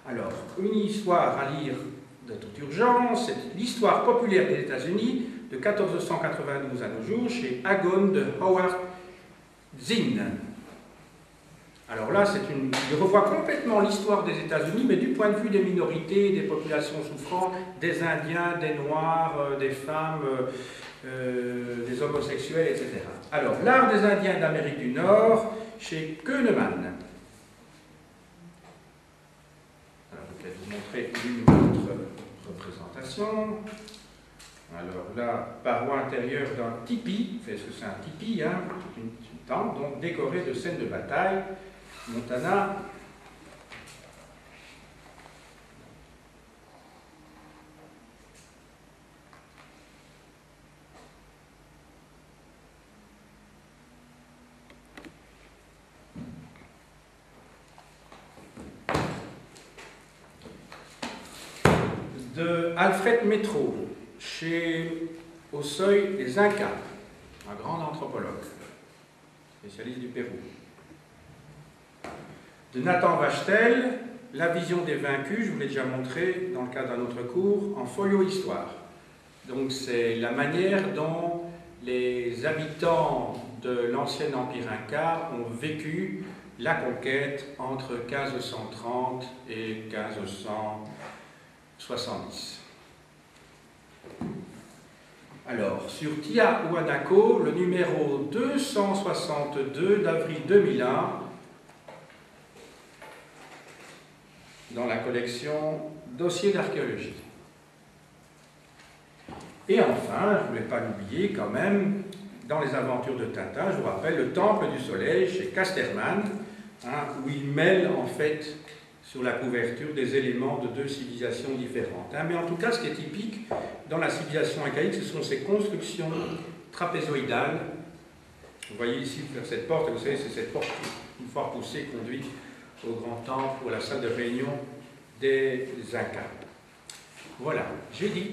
Speaker 1: Alors, une histoire à lire de toute urgence, c'est l'histoire populaire des États-Unis, de 1492 à nos jours, chez Hagon de Howard Zinn. Alors là, il revoit complètement l'histoire des États-Unis, mais du point de vue des minorités, des populations souffrantes, des Indiens, des Noirs, des femmes, des homosexuels, etc. Alors, l'art des Indiens d'Amérique du Nord, chez Könemann. Alors, je vais peut-être vous montrer une autre représentation. Alors là, paroi intérieure d'un tipi, c'est ce que c'est un tipi, hein, une tente, donc décorée de scènes de bataille, Montana. De Alfred Métro, au seuil des Incas, un grand anthropologue, spécialiste du Pérou. De Nathan Wachtel, La vision des vaincus, je vous l'ai déjà montré dans le cadre d'un autre cours, en folio histoire. Donc c'est la manière dont les habitants de l'ancien empire Inca ont vécu la conquête entre 1530 et 1570. Alors, sur Tiahuanaco, le numéro 262 d'avril 2001, dans la collection Dossiers d'archéologie. Et enfin, je ne voulais pas l'oublier quand même, dans les aventures de Tintin, je vous rappelle le Temple du Soleil chez Casterman, hein, où il mêle en fait sur la couverture des éléments de deux civilisations différentes. Hein. Mais en tout cas, ce qui est typique dans la civilisation incaïque, ce sont ces constructions trapézoïdales. Vous voyez ici vers cette porte, vous savez, c'est cette porte qui, une fois poussée, conduit au grand temple ou à la salle de réunion des Incas. Voilà, j'ai dit.